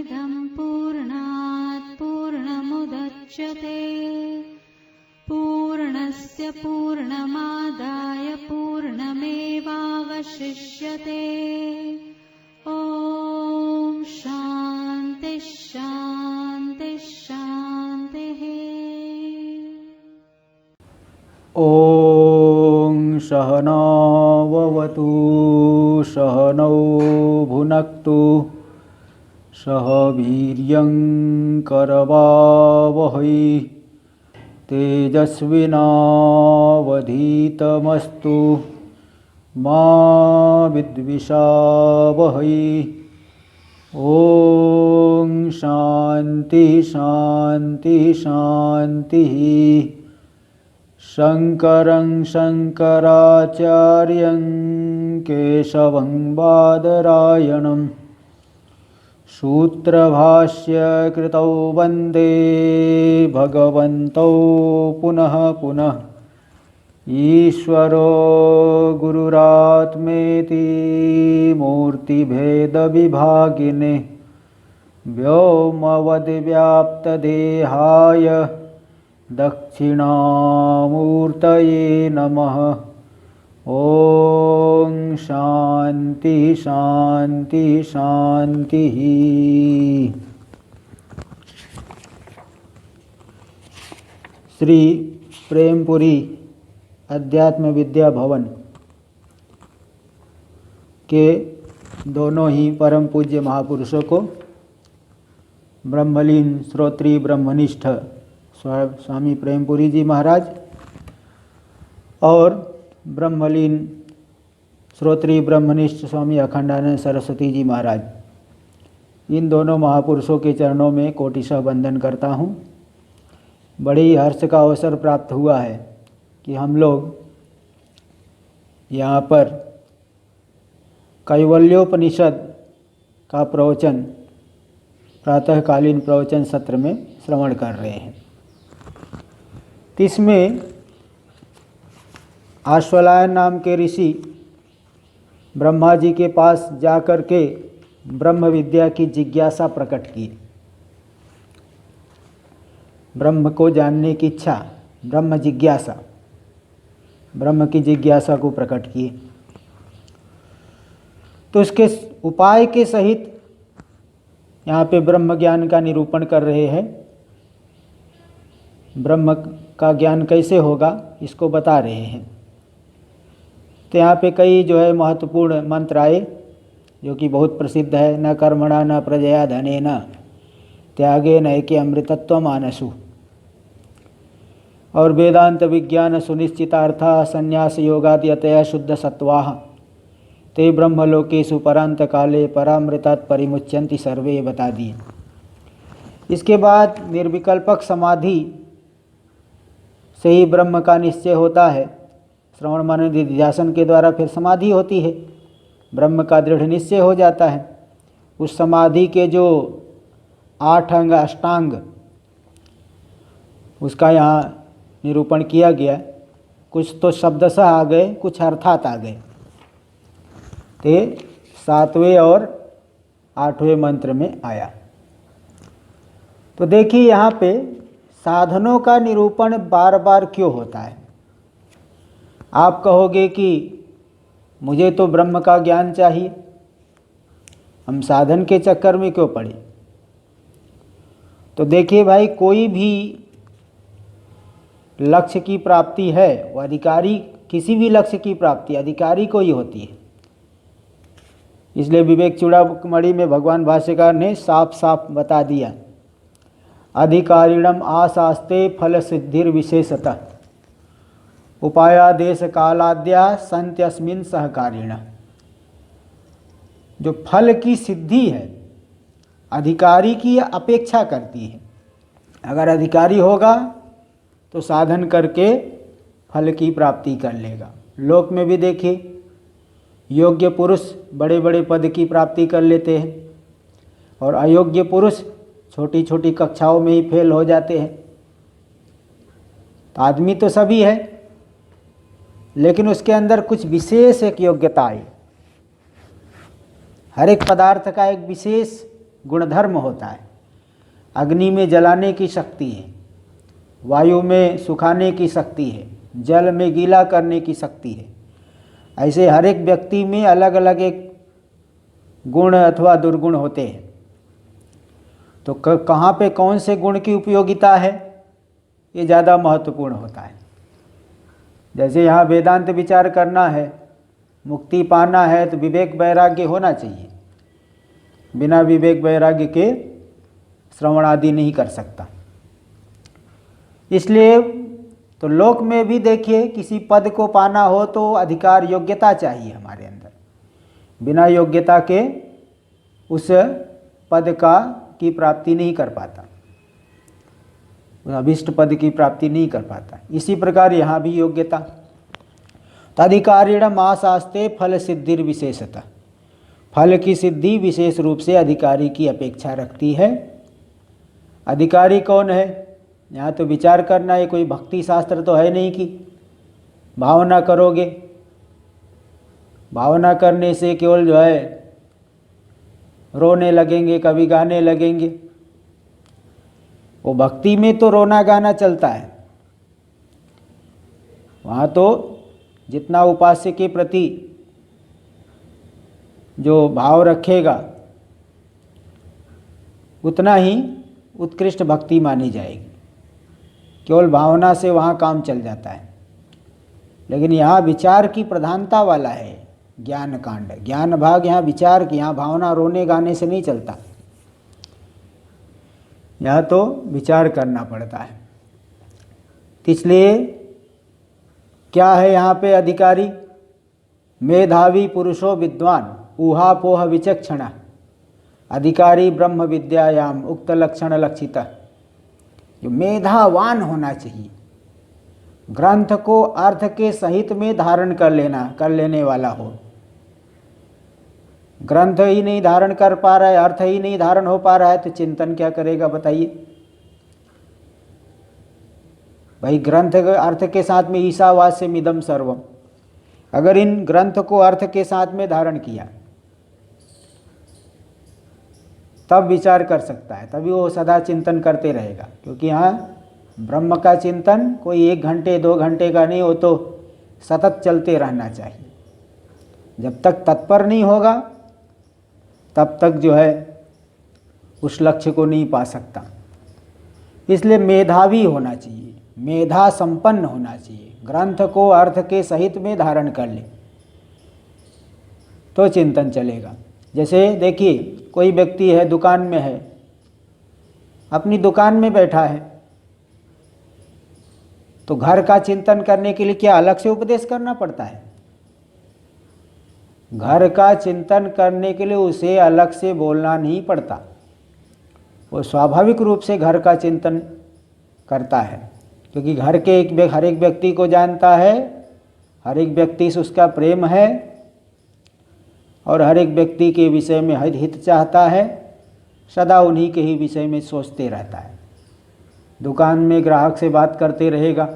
पूर्णमिदं पूर्णात् पूर्णमुदच्यते पूर्णस्य पूर्णमादाय पूर्णमेवावशिष्यते। ॐ शान्ति शान्ति शान्तिः। ॐ सहनाववतु सहनौ भुनक्तु सह वीर्यं करवावहै तेजस्विनावधीतमस्तु मा विद्विषावहै। ॐ शान्ति शान्ति शान्तिः। शङ्करं शङ्कराचार्यं केशवं बादरायणं सूत्रभाष्यकृतौ वन्दे भगवन्तौ पुनः पुनः। ईश्वरो गुरुरात्मेति मूर्तिभेदविभागिने व्योमवद्व्याप्तदेहाय दक्षिणामूर्तये नमः। ॐ शान्ति शान्ति शान्तिः। श्री प्रेमपुरी अध्यात्म विद्या भवन के दोनों ही परम पूज्य महापुरुषों को ब्रह्मलीन श्रोत्री ब्रह्मनिष्ठ स्वामी प्रेमपुरी जी महाराज और ब्रह्मलीन श्रोत्री ब्रह्मनिष्ठ स्वामी अखंडानंद सरस्वती जी महाराज, इन दोनों महापुरुषों के चरणों में कोटिशः वंदन करता हूँ। बड़ी हर्ष का अवसर प्राप्त हुआ है कि हम लोग यहाँ पर कैवल्योपनिषद का प्रवचन प्रातःकालीन प्रवचन सत्र में श्रवण कर रहे हैं। इसमें आश्वलायन नाम के ऋषि ब्रह्मा जी के पास जाकर के ब्रह्म विद्या की जिज्ञासा प्रकट की, ब्रह्म को जानने की इच्छा, ब्रह्म जिज्ञासा, ब्रह्म की जिज्ञासा को प्रकट किए। तो उसके उपाय के सहित यहाँ पे ब्रह्म ज्ञान का निरूपण कर रहे हैं। ब्रह्म का ज्ञान कैसे होगा इसको बता रहे हैं। तो यहाँ पे कई जो है महत्वपूर्ण मंत्र आए जो कि बहुत प्रसिद्ध है। न कर्मणा न प्रजया धनेन त्यागे नैके अमृतत्व मानसु। और वेदांत विज्ञान सुनिश्चितार्था संन्यास योगाद्यतया शुद्ध सत्वाः ते ब्रह्मलोकेषु परांत काले परामृतात् परिमुच्यन्ति सर्वे बता दिए। इसके बाद निर्विकल्पक समाधि से ही ब्रह्म का निश्चय होता है। श्रवण मनन निधिध्यासन के द्वारा फिर समाधि होती है, ब्रह्म का दृढ़ निश्चय हो जाता है। उस समाधि के जो 8 अंग अष्टांग उसका यहाँ निरूपण किया गया। कुछ तो शब्दशः आ गए, कुछ अर्थात आ गए। ते 7वें और 8वें मंत्र में आया। तो देखिए यहाँ पे साधनों का निरूपण बार बार क्यों होता है। आप कहोगे कि मुझे तो ब्रह्म का ज्ञान चाहिए, हम साधन के चक्कर में क्यों पड़े। तो देखिए भाई, कोई भी लक्ष्य की प्राप्ति है वो अधिकारी, किसी भी लक्ष्य की प्राप्ति अधिकारी को ही होती है। इसलिए विवेक चूड़ामणि में भगवान भाष्यकार ने साफ साफ बता दिया, अधिकारिणम आशास्ते फल सिद्धिर विशेषतः उपायादेश कालाद्या संत्यस्मिन सहकारिण। जो फल की सिद्धि है अधिकारी की अपेक्षा करती है। अगर अधिकारी होगा तो साधन करके फल की प्राप्ति कर लेगा। लोक में भी देखिए, योग्य पुरुष बड़े बड़े पद की प्राप्ति कर लेते हैं और अयोग्य पुरुष छोटी छोटी कक्षाओं में ही फेल हो जाते हैं। तो आदमी तो सभी है, लेकिन उसके अंदर कुछ विशेष एक योग्यता है। हर एक पदार्थ का एक विशेष गुणधर्म होता है। अग्नि में जलाने की शक्ति है, वायु में सुखाने की शक्ति है, जल में गीला करने की शक्ति है। ऐसे हर एक व्यक्ति में अलग अलग एक गुण अथवा दुर्गुण होते हैं। तो कहाँ पे कौन से गुण की उपयोगिता है, ये ज़्यादा महत्वपूर्ण होता है। जैसे यहाँ वेदांत विचार करना है, मुक्ति पाना है, तो विवेक वैराग्य होना चाहिए। बिना विवेक वैराग्य के श्रवण आदि नहीं कर सकता। इसलिए तो लोक में भी देखिए, किसी पद को पाना हो तो अधिकार योग्यता चाहिए हमारे अंदर। बिना योग्यता के उस पद की प्राप्ति नहीं कर पाता, उस अभिष्ट पद की प्राप्ति नहीं कर पाता। इसी प्रकार यहाँ भी योग्यता। तधिकारिण माशास्ते फल सिद्धिर विशेषतः, फल की सिद्धि विशेष रूप से अधिकारी की अपेक्षा रखती है। अधिकारी कौन है, यहाँ तो विचार करना है। कोई भक्ति शास्त्र तो है नहीं कि भावना करोगे, भावना करने से केवल जो है रोने लगेंगे, कभी गाने लगेंगे। वो भक्ति में तो रोना गाना चलता है। वहाँ तो जितना उपास्य के प्रति जो भाव रखेगा उतना ही उत्कृष्ट भक्ति मानी जाएगी। केवल भावना से वहाँ काम चल जाता है। लेकिन यहाँ विचार की प्रधानता वाला है ज्ञान कांड, ज्ञान भाग यहाँ विचार की। यहाँ भावना रोने गाने से नहीं चलता, यहाँ तो विचार करना पड़ता है। इसलिए क्या है यहाँ पे अधिकारी, मेधावी पुरुषो विद्वान ऊहापोह विचक्षण अधिकारी ब्रह्म विद्यायाम उक्त लक्षण लक्षिता। जो मेधावान होना चाहिए, ग्रंथ को अर्थ के सहित में धारण कर लेने वाला हो। ग्रंथ ही नहीं धारण कर पा रहा है, अर्थ ही नहीं धारण हो पा रहा है, तो चिंतन क्या करेगा बताइए भाई। ग्रंथ अर्थ के साथ में ईशावास्यम इदम सर्वम, अगर इन ग्रंथ को अर्थ के साथ में धारण किया तब विचार कर सकता है, तभी वो सदा चिंतन करते रहेगा। क्योंकि यहाँ ब्रह्म का चिंतन कोई 1 घंटे 2 घंटे का नहीं हो, तो सतत चलते रहना चाहिए। जब तक तत्पर नहीं होगा तब तक जो है उस लक्ष्य को नहीं पा सकता। इसलिए मेधावी होना चाहिए, मेधा संपन्न होना चाहिए। ग्रंथ को अर्थ के सहित में धारण कर ले तो चिंतन चलेगा। जैसे देखिए, कोई व्यक्ति है, दुकान में है, अपनी दुकान में बैठा है, तो घर का चिंतन करने के लिए क्या अलग से उपदेश करना पड़ता है? घर का चिंतन करने के लिए उसे अलग से बोलना नहीं पड़ता, वो स्वाभाविक रूप से घर का चिंतन करता है। क्योंकि घर के हर एक व्यक्ति को जानता है, हर एक व्यक्ति से उसका प्रेम है और हर एक व्यक्ति के विषय में हित चाहता है, सदा उन्हीं के ही विषय में सोचते रहता है। दुकान में ग्राहक से बात करते रहेगा,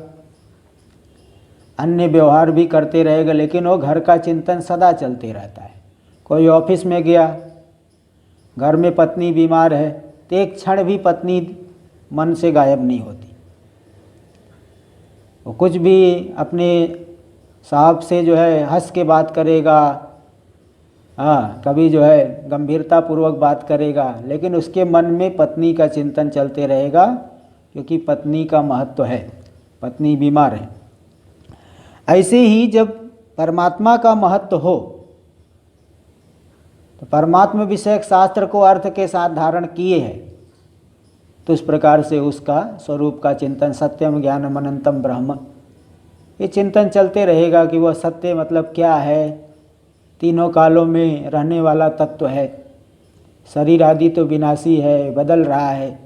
अन्य व्यवहार भी करते रहेगा, लेकिन वो घर का चिंतन सदा चलते रहता है। कोई ऑफिस में गया, घर में पत्नी बीमार है, तो एक क्षण भी पत्नी मन से गायब नहीं होती। वो कुछ भी अपने साहब से जो है हंस के बात करेगा, हाँ, कभी जो है गंभीरता पूर्वक बात करेगा, लेकिन उसके मन में पत्नी का चिंतन चलते रहेगा, क्योंकि पत्नी का महत्व है, पत्नी बीमार है। ऐसे ही जब परमात्मा का महत्व हो तो परमात्मा विषयक शास्त्र को अर्थ के साथ धारण किए हैं, तो इस प्रकार से उसका स्वरूप का चिंतन, सत्यम ज्ञानम अनंतम ब्रह्म, ये चिंतन चलते रहेगा कि वह सत्य मतलब क्या है, तीनों कालों में रहने वाला तत्व है, शरीर आदि तो विनाशी है, बदल रहा है,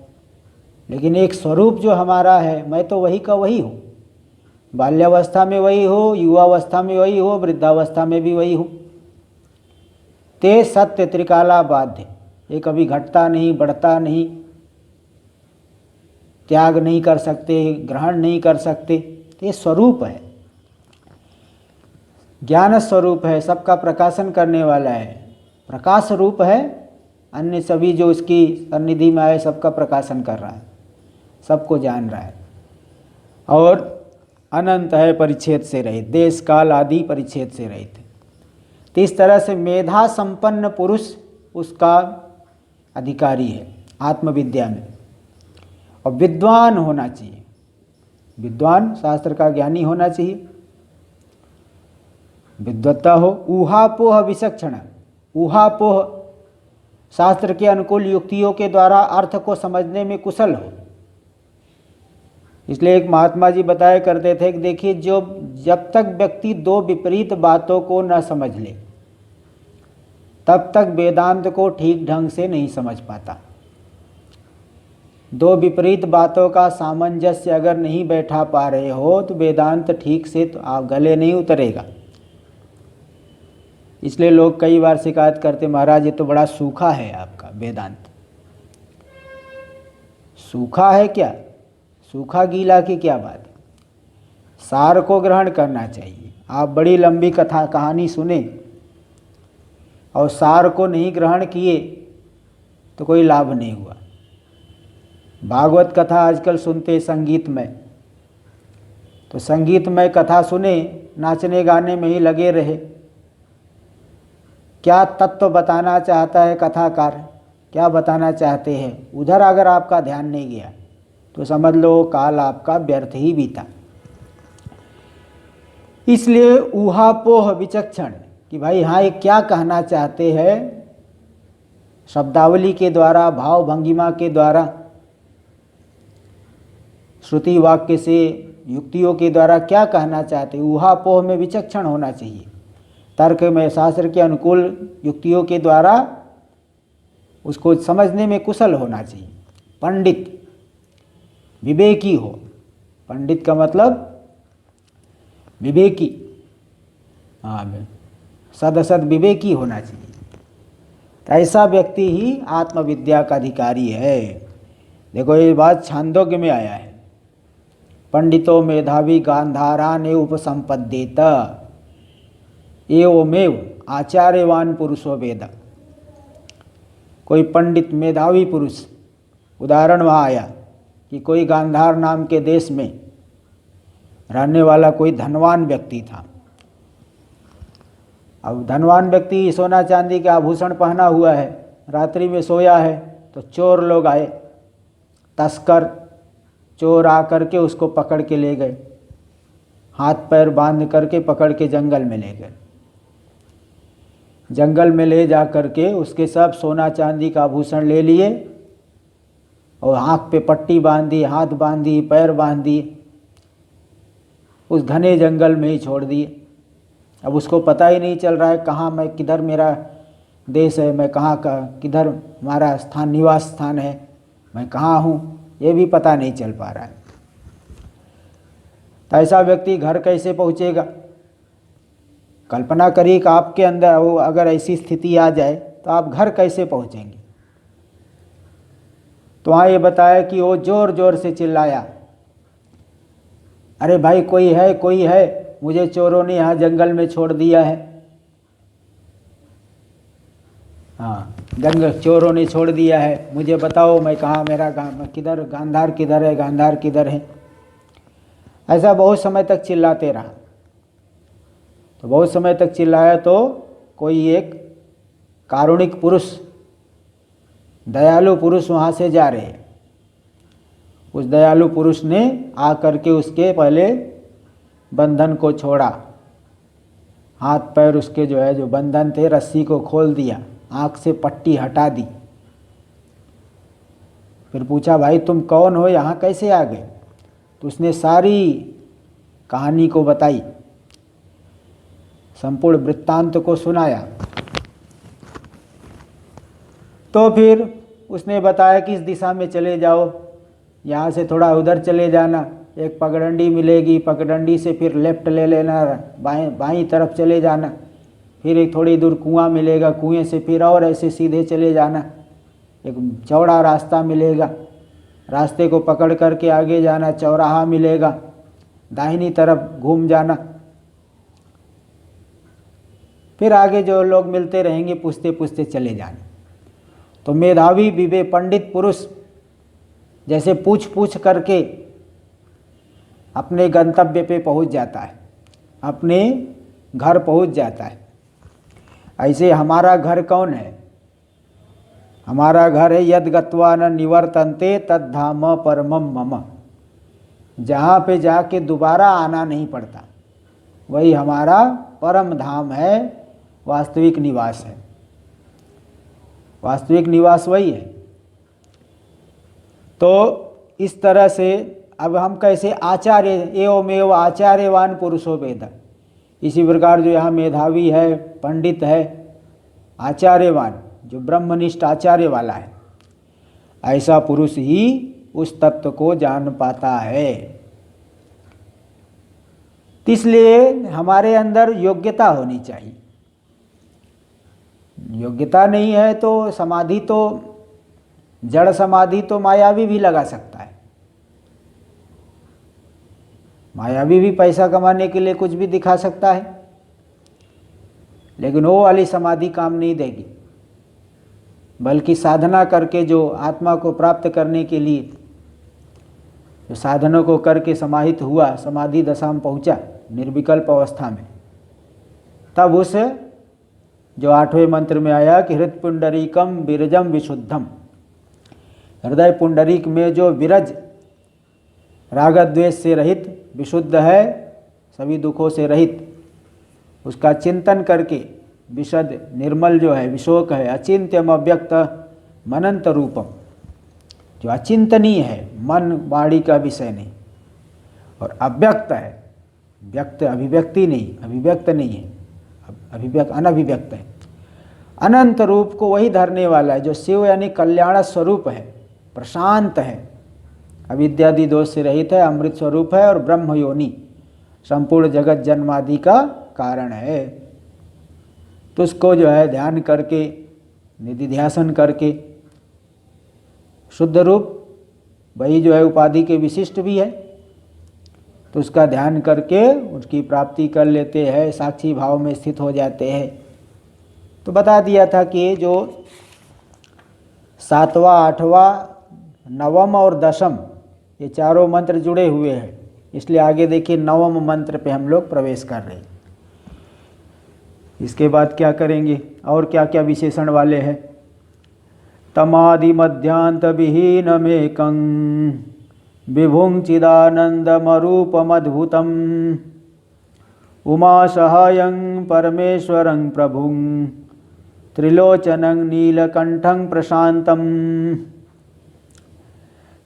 लेकिन एक स्वरूप जो हमारा है, मैं तो वही का वही हूँ। बाल्यावस्था में वही हो, युवावस्था में वही हो, वृद्धावस्था में भी वही हूँ। ते सत्य त्रिकाला बाध्य, ये कभी घटता नहीं, बढ़ता नहीं, त्याग नहीं कर सकते, ग्रहण नहीं कर सकते। ये स्वरूप है, ज्ञान स्वरूप है, सबका प्रकाशन करने वाला है, प्रकाश रूप है, अन्य सभी जो उसकी सन्निधि में आए सबका प्रकाशन कर रहा है, सबको जान रहा है, और अनंत है, परिच्छेद से रहित, देश काल आदि परिच्छेद से रहित। तो इस तरह से मेधा संपन्न पुरुष उसका अधिकारी है आत्मविद्या में। और विद्वान होना चाहिए, विद्वान शास्त्र का ज्ञानी होना चाहिए, विद्वत्ता हो। ऊहापोह विचक्षण, ऊहापोह शास्त्र के अनुकूल युक्तियों के द्वारा अर्थ को समझने में कुशल हो। इसलिए एक महात्मा जी बताया करते थे कि देखिए, जब तक व्यक्ति दो विपरीत बातों को न समझ ले तब तक वेदांत को ठीक ढंग से नहीं समझ पाता। दो विपरीत बातों का सामंजस्य अगर नहीं बैठा पा रहे हो तो वेदांत ठीक से तो आप गले नहीं उतरेगा। इसलिए लोग कई बार शिकायत करते, महाराज ये तो बड़ा सूखा है आपका वेदांत। सूखा है क्या? सूखा गीला की क्या बात है? सार को ग्रहण करना चाहिए। आप बड़ी लंबी कथा कहानी सुने और सार को नहीं ग्रहण किए तो कोई लाभ नहीं हुआ। भागवत कथा आजकल सुनते संगीत में, तो संगीत में कथा सुने, नाचने गाने में ही लगे रहे। क्या तत्व बताना चाहता है कथाकार, क्या बताना चाहते हैं, उधर अगर आपका ध्यान नहीं गया तो समझ लो काल आपका व्यर्थ ही बीता। इसलिए ऊहापोह विचक्षण कि भाई हाँ ये क्या कहना चाहते हैं, शब्दावली के द्वारा, भाव भंगिमा के द्वारा, श्रुति वाक्य से, युक्तियों के द्वारा क्या कहना चाहते हैं, ऊहापोह में विचक्षण होना चाहिए। तर्क में शास्त्र के अनुकूल युक्तियों के द्वारा उसको समझने में कुशल होना चाहिए। पंडित विवेकी हो, पंडित का मतलब विवेकी, हाँ, सदसद विवेकी होना चाहिए। तो ऐसा व्यक्ति ही आत्मविद्या का अधिकारी है। देखो ये बात छांदोग्य में आया है, पंडितो मेधावी गांधारान उपसंपद्येत एवमेव आचार्यवान पुरुषो वेद। कोई पंडित मेधावी पुरुष, उदाहरण वहाँ आया कि कोई गांधार नाम के देश में रहने वाला कोई धनवान व्यक्ति था। अब धनवान व्यक्ति सोना चांदी के आभूषण पहना हुआ है, रात्रि में सोया है, तो चोर लोग आए, तस्कर चोर आकर के उसको पकड़ के ले गए, हाथ पैर बांध करके पकड़ के जंगल में ले गए। जंगल में ले जा करके उसके सब सोना चांदी का आभूषण ले लिए और आँख पे पट्टी बांधी, हाथ बांधी, पैर बांधी, उस घने जंगल में ही छोड़ दिए। अब उसको पता ही नहीं चल रहा है कहाँ मैं, किधर मेरा देश है, मैं कहाँ का, किधर हमारा स्थान, निवास स्थान है, मैं कहाँ हूँ, ये भी पता नहीं चल पा रहा है। तो ऐसा व्यक्ति घर कैसे पहुँचेगा? कल्पना करिए कि आपके अंदर वो अगर ऐसी स्थिति आ जाए तो आप घर कैसे पहुँचेंगे? तो वहाँ ये बताया कि वो ज़ोर ज़ोर से चिल्लाया, अरे भाई कोई है, कोई है, मुझे चोरों ने यहाँ जंगल में छोड़ दिया है। हाँ, जंगल चोरों ने छोड़ दिया है, मुझे बताओ मैं कहाँ, मेरा किधर, गांधार किधर है, गांधार किधर है। ऐसा बहुत समय तक चिल्लाते रहा। तो बहुत समय तक चिल्लाया तो कोई एक कारुणिक पुरुष, दयालु पुरुष वहाँ से जा रहे हैं। उस दयालु पुरुष ने आकर के उसके पहले बंधन को छोड़ा, हाथ पैर उसके जो है, जो बंधन थे, रस्सी को खोल दिया, आँख से पट्टी हटा दी। फिर पूछा, भाई तुम कौन हो, यहाँ कैसे आ गए? तो उसने सारी कहानी को बताई, संपूर्ण वृत्तांत को सुनाया। तो फिर उसने बताया कि इस दिशा में चले जाओ, यहाँ से थोड़ा उधर चले जाना, एक पगडंडी मिलेगी, पगडंडी से फिर लेफ्ट ले लेना, बाईं तरफ चले जाना, फिर एक थोड़ी दूर कुआं मिलेगा, कुएं से फिर और ऐसे सीधे चले जाना, एक चौड़ा रास्ता मिलेगा, रास्ते को पकड़ करके आगे जाना, चौराहा मिलेगा, दाहिनी तरफ घूम जाना, फिर आगे जो लोग मिलते रहेंगे पूछते पूछते चले जाना। तो मेधावी विवेक पंडित पुरुष जैसे पूछ पूछ करके अपने गंतव्य पे पहुंच जाता है, अपने घर पहुंच जाता है। ऐसे हमारा घर कौन है? हमारा घर है यद गत्वा न निवर्तन्ते तद धाम परमम मम। जहाँ पे जाके दोबारा आना नहीं पड़ता, वही हमारा परम धाम है, वास्तविक निवास है। वास्तविक निवास वही है। तो इस तरह से अब हम कैसे आचार्य एवमेव आचार्यवान पुरुषो वेद, इसी प्रकार जो यहाँ मेधावी है, पंडित है, आचार्यवान जो ब्रह्मनिष्ठ आचार्य वाला है, ऐसा पुरुष ही उस तत्व को जान पाता है। इसलिए हमारे अंदर योग्यता होनी चाहिए। योग्यता नहीं है तो समाधि तो, जड़ समाधि तो मायावी भी लगा सकता है। मायावी भी पैसा कमाने के लिए कुछ भी दिखा सकता है, लेकिन वो वाली समाधि काम नहीं देगी। बल्कि साधना करके जो आत्मा को प्राप्त करने के लिए जो साधनों को करके समाहित हुआ, समाधि दशा में पहुंचा निर्विकल्प अवस्था में, तब उस जो 8वें मंत्र में आया कि हृदय पुंडरीकम विरजम विशुद्धम, हृदय पुंडरीक में जो विरज राग द्वेष से रहित विशुद्ध है, सभी दुखों से रहित, उसका चिंतन करके विशद निर्मल जो है, विशोक है, अचिंत्यम अव्यक्त मनंत रूपम, जो अचिंतनीय है, मन वाणी का विषय नहीं, और अव्यक्त है, व्यक्त अभिव्यक्ति नहीं, अभिव्यक्त नहीं है, अभिव्यक्त अनभिव्यक्त है, अनंत रूप को वही धरने वाला है जो शिव यानी कल्याण स्वरूप है, प्रशांत है, अविद्यादि दोष से रहित है, अमृत स्वरूप है और ब्रह्म योनि संपूर्ण जगत जन्मादि का कारण है। तो उसको जो है ध्यान करके, निधिध्यासन करके, शुद्ध रूप वही जो है उपाधि के विशिष्ट भी है, तो उसका ध्यान करके उसकी प्राप्ति कर लेते हैं, साक्षी भाव में स्थित हो जाते हैं। तो बता दिया था कि जो 7वां, 8वां, 9वां और 10वां ये चारों मंत्र जुड़े हुए हैं, इसलिए आगे देखिए 9वें मंत्र पे हम लोग प्रवेश कर रहे हैं। इसके बाद क्या करेंगे और क्या क्या विशेषण वाले हैं? तमादि मध्यांत विहीनमेकं विभुं चिदानंदमरूपमद्भुतं उमा सहायं परमेश्वरं प्रभुं त्रिलोचनं नीलकंठं प्रशांतं।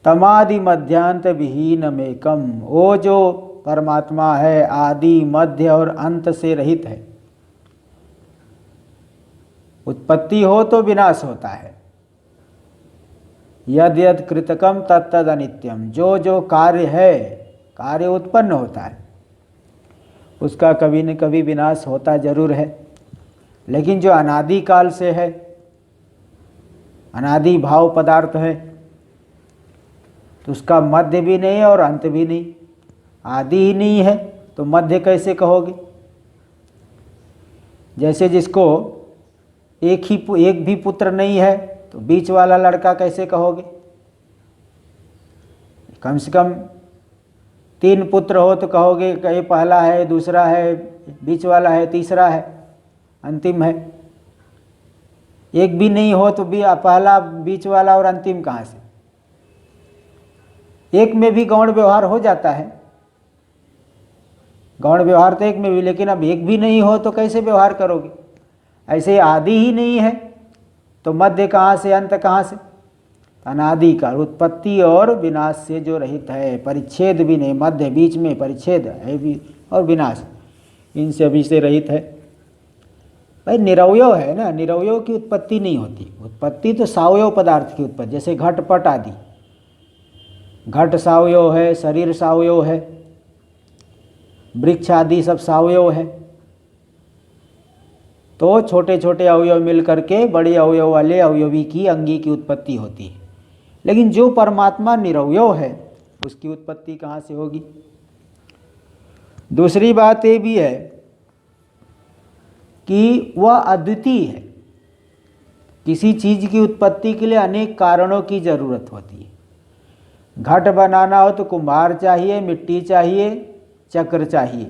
तमादि मध्यांत विहीनमेकं, वो जो परमात्मा है आदि मध्य और अंत से रहित है। उत्पत्ति हो तो विनाश होता है। यद यद कृतकम तत्तद अनित्यम, जो जो कार्य है, कार्य उत्पन्न होता है, उसका कभी न कभी विनाश होता जरूर है। लेकिन जो अनादि काल से है, अनादि भाव पदार्थ है, तो उसका मध्य भी नहीं है और अंत भी नहीं। आदि ही नहीं है तो मध्य कैसे कहोगे? जैसे जिसको एक भी पुत्र नहीं है तो बीच वाला लड़का कैसे कहोगे? कम से कम 3 पुत्र हो तो कहोगे कि ये पहला है, दूसरा है, बीच वाला है, तीसरा है, अंतिम है। एक भी नहीं हो तो भी पहला, बीच वाला और अंतिम कहाँ से? एक में भी गौण व्यवहार हो जाता है, गौण व्यवहार तो एक में भी, लेकिन अब एक भी नहीं हो तो कैसे व्यवहार करोगे? ऐसे आदि ही नहीं है तो मध्य कहाँ से, अंत कहाँ से? अनादि का उत्पत्ति और विनाश से जो रहित है, परिच्छेद भी नहीं, मध्य बीच में परिच्छेद है भी और विनाश, इन सभी से रहित है। भाई निरवयव है ना, निरवयव की उत्पत्ति नहीं होती। उत्पत्ति तो सावयव पदार्थ की उत्पत्ति, जैसे घटपट आदि, घट सावयव है, शरीर सावयव है, वृक्ष आदि सब सावयव है। तो छोटे छोटे अवयव मिल करके बड़े अवयव वाले अवयवी की, अंगी की उत्पत्ति होती है। लेकिन जो परमात्मा निरवयव है उसकी उत्पत्ति कहाँ से होगी? दूसरी बात ये भी है कि वह अद्वितीय है। किसी चीज़ की उत्पत्ति के लिए अनेक कारणों की ज़रूरत होती है। घट बनाना हो तो कुम्हार चाहिए, मिट्टी चाहिए, चक्र चाहिए,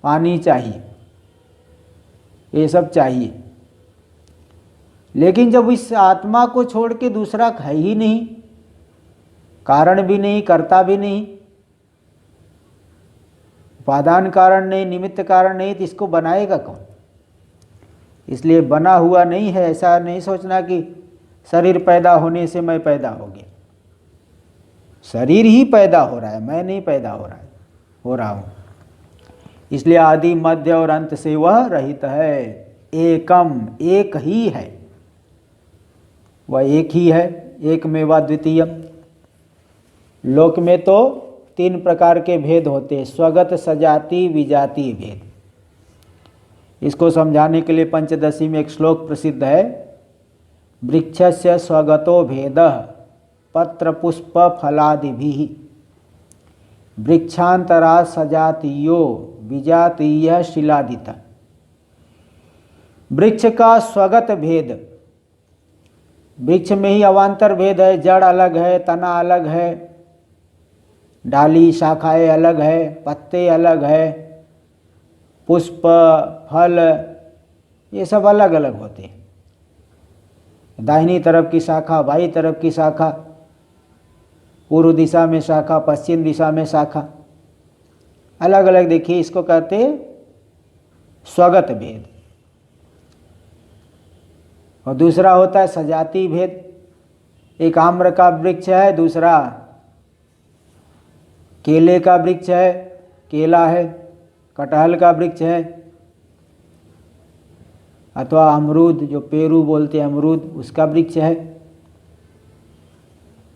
पानी चाहिए, ये सब चाहिए। लेकिन जब इस आत्मा को छोड़ के दूसरा है ही नहीं, कारण भी नहीं, कर्ता भी नहीं, उपादान कारण नहीं, निमित्त कारण नहीं, तो इसको बनाएगा कौन? इसलिए बना हुआ नहीं है। ऐसा नहीं सोचना कि शरीर पैदा होने से मैं पैदा हो गया। शरीर ही पैदा हो रहा है, मैं नहीं पैदा हो रहा हूँ। इसलिए आदि मध्य और अंत से वह रहित है। एकम, एक ही है, वह एक ही है। एक मेवा द्वितीयम। लोक में तो 3 प्रकार के भेद होते हैं, स्वगत, सजाति, विजाति भेद। इसको समझाने के लिए पंचदशी में एक श्लोक प्रसिद्ध है, वृक्षस्य स्वगतो भेदः पत्र पुष्प फलादिभिः वृक्षांतरा सजातीयो विजातीय शिलादिता। वृक्ष का स्वगत भेद, वृक्ष में ही अवांतर भेद है। जड़ अलग है, तना अलग है, डाली शाखाएं अलग है, पत्ते अलग है, पुष्प फल ये सब अलग अलग होते हैं। दाहिनी तरफ की शाखा, बाईं तरफ की शाखा, पूर्व दिशा में शाखा, पश्चिम दिशा में शाखा, अलग अलग। देखिए, इसको कहते हैं स्वगत भेद। और दूसरा होता है सजाति भेद। एक आम्र का वृक्ष है, दूसरा केले का वृक्ष है, केला है, कटहल का वृक्ष है, अथवा अमरूद, जो पेरू बोलते हैं अमरूद, उसका वृक्ष है।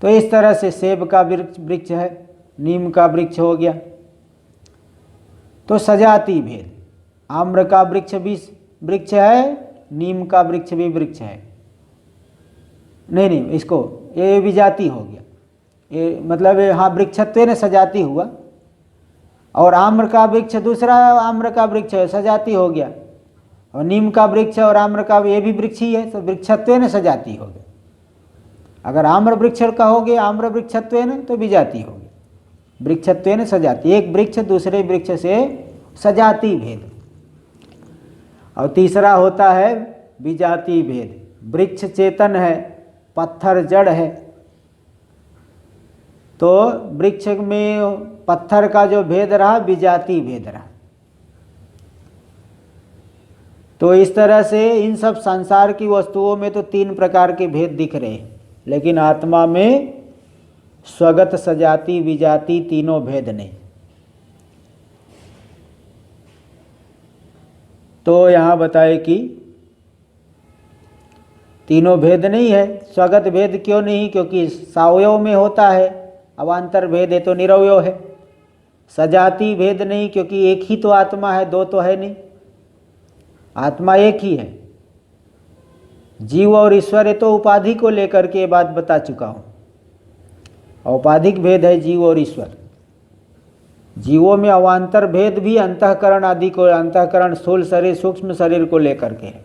तो इस तरह से सेब का वृक्ष है, नीम का वृक्ष हो गया। तो सजाति भेद, आम्र का वृक्ष भी वृक्ष है, नीम का वृक्ष भी वृक्ष है। नहीं, इसको ये विजाति हो गया। ये मतलब हाँ, वृक्षत्वेन सजाति हुआ। और आम्र का वृक्ष दूसरा आम्र का वृक्ष है, सजाति हो गया। और नीम का वृक्ष और आम्र का ये भी वृक्ष ही है, तो वृक्षत्वेन सजाति हो गया। अगर आम्र वृक्ष कहोगे आम्र वृक्षत्वेन, तो विजाति होगी। वृक्षत्वेन सजाति, एक वृक्ष दूसरे वृक्ष से सजाति भेद। और तीसरा होता है विजाति भेद। वृक्ष चेतन है, पत्थर जड़ है, तो वृक्ष में पत्थर का जो भेद रहा विजाति भेद रहा। तो इस तरह से इन सब संसार की वस्तुओं में तो 3 प्रकार के भेद दिख रहे हैं, लेकिन आत्मा में स्वगत, सजाति, विजाति तीनों भेद नहीं। तो यहाँ बताए कि तीनों भेद नहीं है। स्वगत भेद क्यों नहीं? क्योंकि सावयव में होता है, अवांतर भेद है तो निरवयव है। सजाति भेद नहीं, क्योंकि एक ही तो आत्मा है, 2 तो है नहीं, आत्मा एक ही है। जीव और ईश्वर है तो उपाधि को लेकर के ये बात बता चुका हूँ। औपाधिक भेद है जीव और ईश्वर। जीवों में अवांतर भेद भी अंतःकरण आदि को, अंतःकरण स्थूल शरीर सूक्ष्म शरीर को लेकर के है,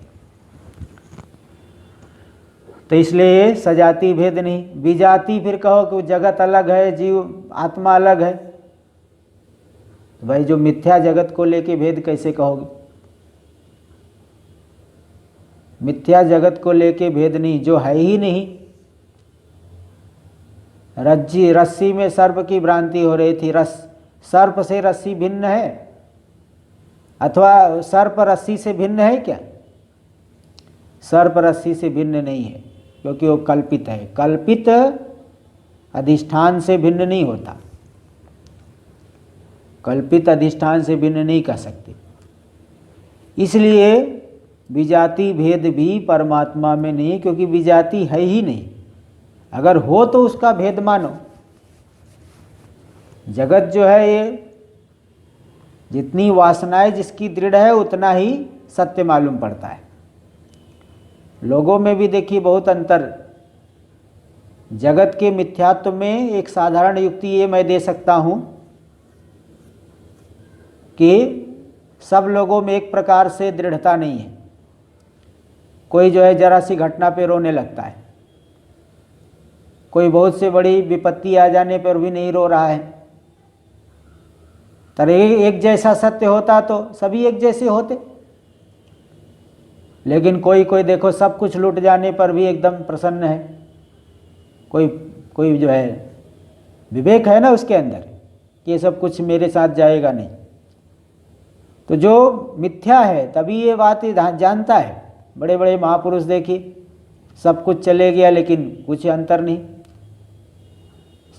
तो इसलिए सजाति भेद नहीं। विजाति फिर कहो कि जगत अलग है, जीव आत्मा अलग है, तो भाई जो मिथ्या जगत को लेके भेद कैसे कहोगे? मिथ्या जगत को लेके भेद नहीं, जो है ही नहीं। रस्सी में सर्प की भ्रांति हो रही थी। सर्प से रस्सी भिन्न है अथवा सर्प रस्सी से भिन्न है क्या? सर्प रस्सी से भिन्न नहीं है, क्योंकि वो कल्पित है। कल्पित अधिष्ठान से भिन्न नहीं होता, कल्पित अधिष्ठान से भिन्न नहीं कह सकते। इसलिए विजाति भेद भी परमात्मा में नहीं, क्योंकि विजाति है ही नहीं। अगर हो तो उसका भेद मानो। जगत जो है ये जितनी वासनाएं जिसकी दृढ़ है उतना ही सत्य मालूम पड़ता है। लोगों में भी देखिए बहुत अंतर। जगत के मिथ्यात्व में एक साधारण युक्ति ये मैं दे सकता हूँ कि सब लोगों में एक प्रकार से दृढ़ता नहीं है। कोई जो है जरा सी घटना पे रोने लगता है, कोई बहुत से बड़ी विपत्ति आ जाने पर भी नहीं रो रहा है। तर एक जैसा सत्य होता तो सभी एक जैसे होते, लेकिन कोई कोई देखो सब कुछ लूट जाने पर भी एकदम प्रसन्न है। कोई कोई जो है विवेक है ना उसके अंदर कि ये सब कुछ मेरे साथ जाएगा नहीं। तो जो मिथ्या है तभी ये बात जानता है। बड़े बड़े महापुरुष देखिए, सब कुछ चले गया लेकिन कुछ अंतर नहीं,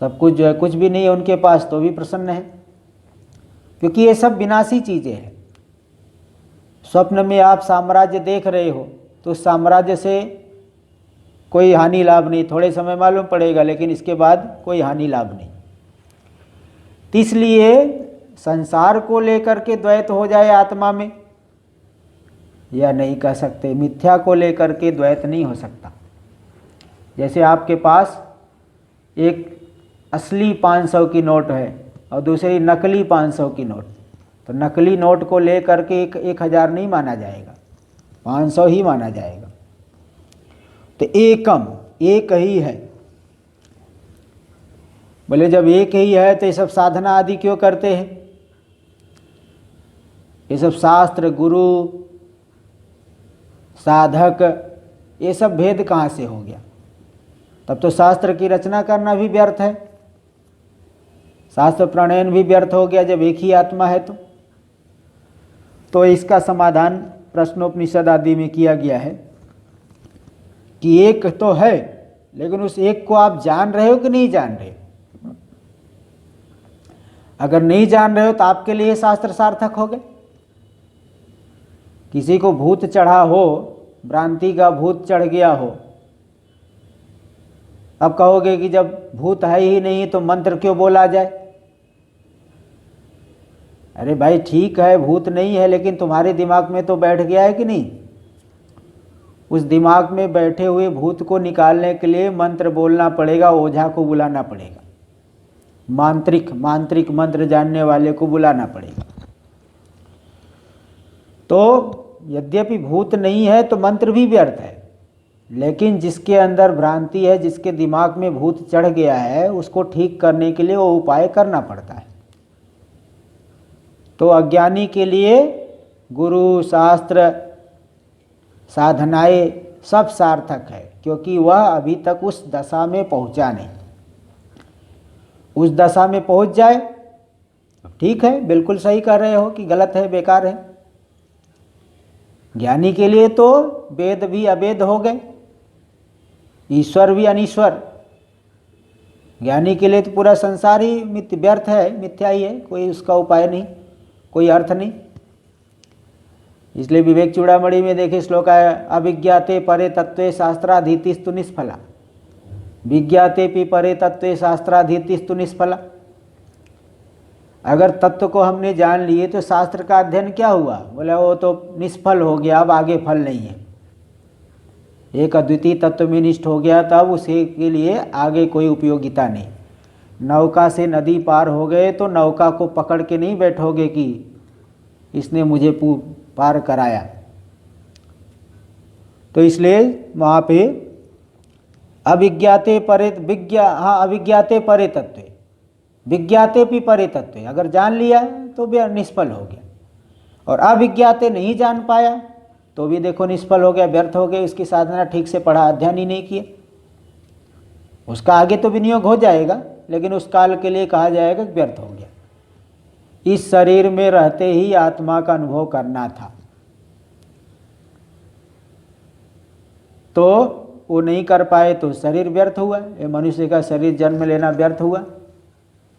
सब कुछ जो है कुछ भी नहीं है उनके पास तो भी प्रसन्न है, क्योंकि ये सब विनाशी चीज़ें हैं। स्वप्न में आप साम्राज्य देख रहे हो तो उस साम्राज्य से कोई हानि लाभ नहीं, थोड़े समय मालूम पड़ेगा लेकिन इसके बाद कोई हानि लाभ नहीं। तो इसलिए संसार को लेकर के द्वैत हो जाए आत्मा में, या नहीं कह सकते, मिथ्या को लेकर के द्वैत नहीं हो सकता। जैसे आपके पास एक असली 500 की नोट है और दूसरी नकली 500 की नोट, तो नकली नोट को लेकर के 1000 नहीं माना जाएगा, 500 ही माना जाएगा। तो एकम, एक ही है। बोले जब एक ही है तो ये सब साधना आदि क्यों करते हैं? ये सब शास्त्र, गुरु, साधक, ये सब भेद कहाँ से हो गया? तब तो शास्त्र की रचना करना भी व्यर्थ है, शास्त्र प्रणयन भी व्यर्थ हो गया जब एक ही आत्मा है। तो इसका समाधान प्रश्नोपनिषद आदि में किया गया है कि एक तो है, लेकिन उस एक को आप जान रहे हो कि नहीं जान रहे हो? अगर नहीं जान रहे हो तो आपके लिए शास्त्र सार्थक हो गए। किसी को भूत चढ़ा हो, भ्रांति का भूत चढ़ गया हो, अब कहोगे कि जब भूत है ही नहीं तो मंत्र क्यों बोला जाए? अरे भाई ठीक है, भूत नहीं है, लेकिन तुम्हारे दिमाग में तो बैठ गया है कि नहीं? उस दिमाग में बैठे हुए भूत को निकालने के लिए मंत्र बोलना पड़ेगा, ओझा को बुलाना पड़ेगा, मांत्रिक मंत्र जानने वाले को बुलाना पड़ेगा। तो यद्यपि भूत नहीं है तो मंत्र भी व्यर्थ है, लेकिन जिसके अंदर भ्रांति है, जिसके दिमाग में भूत चढ़ गया है, उसको ठीक करने के लिए वो उपाय करना पड़ता है। तो अज्ञानी के लिए गुरु, शास्त्र, साधनाएं सब सार्थक है, क्योंकि वह अभी तक उस दशा में पहुंचा नहीं। उस दशा में पहुंच जाए, ठीक है, बिल्कुल सही कह रहे हो कि गलत है, बेकार है। ज्ञानी के लिए तो वेद भी अवेद हो गए, ईश्वर भी अनीश्वर। ज्ञानी के लिए तो पूरा संसार ही व्यर्थ है, मिथ्या ही है, कोई उसका उपाय नहीं, कोई अर्थ नहीं। इसलिए विवेक चूड़ामणि में देखे श्लोक है, अविज्ञाते परे तत्वे शास्त्राधीतिस्तु निष्फला, विज्ञाते पि परे तत्वे शास्त्राधीतिस्तु निष्फला। अगर तत्व को हमने जान लिए तो शास्त्र का अध्ययन क्या हुआ? बोले वो तो निष्फल हो गया, अब आगे फल नहीं है। एक अद्वितीय तत्व में निष्ठ हो गया तब उसे के लिए आगे कोई उपयोगिता नहीं। नौका से नदी पार हो गए तो नौका को पकड़ के नहीं बैठोगे कि इसने मुझे पार कराया। तो इसलिए वहाँ पे अविज्ञाते परे अविज्ञाते परे तत्वे, विज्ञाते भी परे तत्वे, अगर जान लिया तो भी निष्फल हो गया, और अविज्ञाते नहीं जान पाया तो भी देखो निष्फल हो गया, व्यर्थ हो गया। उसकी साधना ठीक से पढ़ा, अध्ययन ही नहीं किया, उसका आगे तो विनियोग हो जाएगा, लेकिन उस काल के लिए कहा जाएगा कि व्यर्थ हो गया। इस शरीर में रहते ही आत्मा का अनुभव करना था, तो वो नहीं कर पाए तो शरीर व्यर्थ हुआ, ये मनुष्य का शरीर जन्म लेना व्यर्थ हुआ।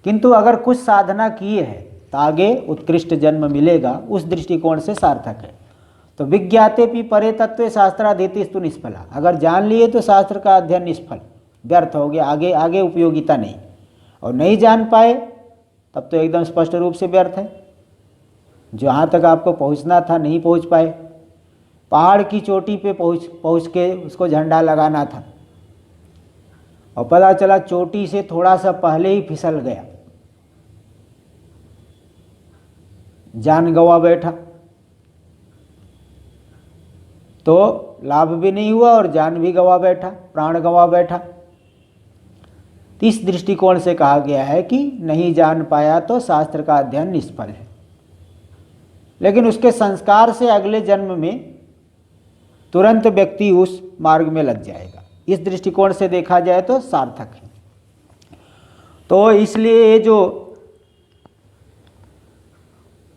किंतु अगर कुछ साधना किए है तो आगे उत्कृष्ट जन्म मिलेगा, उस दृष्टिकोण से सार्थक है। तो विज्ञाते भी परे तत्व शास्त्राधीतिस्तु निष्फला, अगर जान लिए तो शास्त्र का अध्ययन निष्फल, व्यर्थ हो गया, आगे आगे उपयोगिता नहीं। और नहीं जान पाए तब तो एकदम स्पष्ट रूप से व्यर्थ है। जहाँ तक आपको पहुँचना था नहीं पहुँच पाए, पहाड़ की चोटी पे पहुँच के उसको झंडा लगाना था और पता चला चोटी से थोड़ा सा पहले ही फिसल गया, जान गवा बैठा। तो लाभ भी नहीं हुआ और जान भी गंवा बैठा, प्राण गंवा बैठा। इस दृष्टिकोण से कहा गया है कि नहीं जान पाया तो शास्त्र का अध्ययन निष्फल है, लेकिन उसके संस्कार से अगले जन्म में तुरंत व्यक्ति उस मार्ग में लग जाएगा। इस दृष्टिकोण से देखा जाए तो सार्थक है। तो इसलिए ये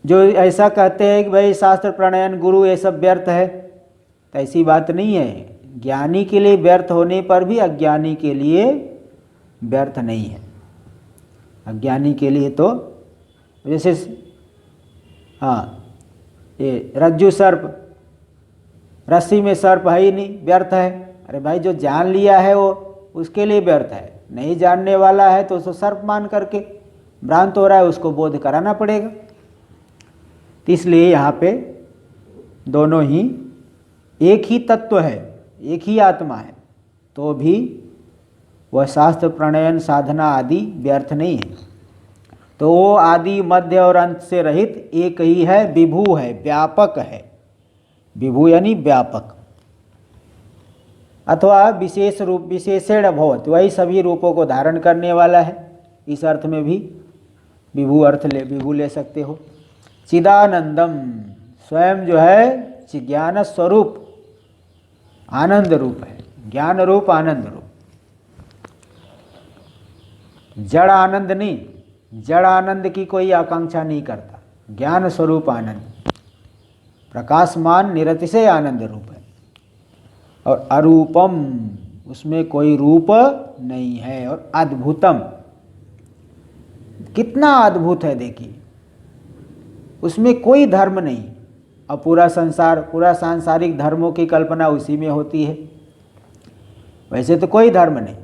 जो ऐसा कहते हैं कि भाई शास्त्र प्रणयन गुरु ये सब व्यर्थ है, तो ऐसी बात नहीं है। ज्ञानी के लिए व्यर्थ होने पर भी अज्ञानी के लिए व्यर्थ नहीं है। अज्ञानी के लिए तो जैसे ये रज्जु सर्प, रस्सी में सर्प है ही नहीं, व्यर्थ है। अरे भाई जो जान लिया है वो उसके लिए व्यर्थ है, नहीं जानने वाला है तो उसको सर्प मान करके भ्रांत हो रहा है, उसको बोध कराना पड़ेगा। तो इसलिए यहाँ पे दोनों ही एक ही तत्व है, एक ही आत्मा है, तो भी वह शास्त्र प्रणयन साधना आदि व्यर्थ नहीं है। तो वो आदि मध्य और अंत से रहित एक ही है, विभू है, व्यापक है। विभू यानी व्यापक, अथवा विशेष रूप विशेषण भवत, वही सभी रूपों को धारण करने वाला है। इस अर्थ में भी विभू अर्थ विभू ले सकते हो। चिदानंदम, स्वयं जो है ज्ञान स्वरूप आनंद रूप है, ज्ञान रूप आनंद रूप। जड़ आनंद नहीं, जड़ आनंद की कोई आकांक्षा नहीं करता। ज्ञान स्वरूप आनंद, प्रकाशमान निरतिशय आनंद रूप है। और अरूपम, उसमें कोई रूप नहीं है। और अद्भुतम, कितना अद्भुत है देखिए, उसमें कोई धर्म नहीं। और पूरा संसार, पूरा सांसारिक धर्मों की कल्पना उसी में होती है। वैसे तो कोई धर्म नहीं,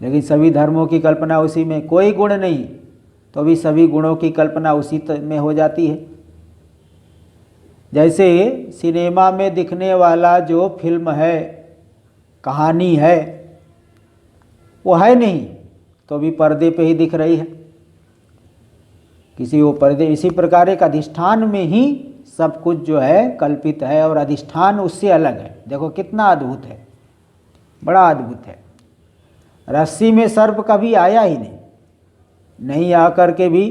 लेकिन सभी धर्मों की कल्पना उसी में। कोई गुण नहीं तो भी सभी गुणों की कल्पना उसी में हो जाती है। जैसे सिनेमा में दिखने वाला जो फिल्म है, कहानी है, वो है नहीं तो भी पर्दे पे ही दिख रही है। किसी वो पर्दे, इसी प्रकार एक अधिष्ठान में ही सब कुछ जो है कल्पित है और अधिष्ठान उससे अलग है। देखो कितना अद्भुत है, बड़ा अद्भुत है। रस्सी में सर्प कभी आया ही नहीं, नहीं आकर के भी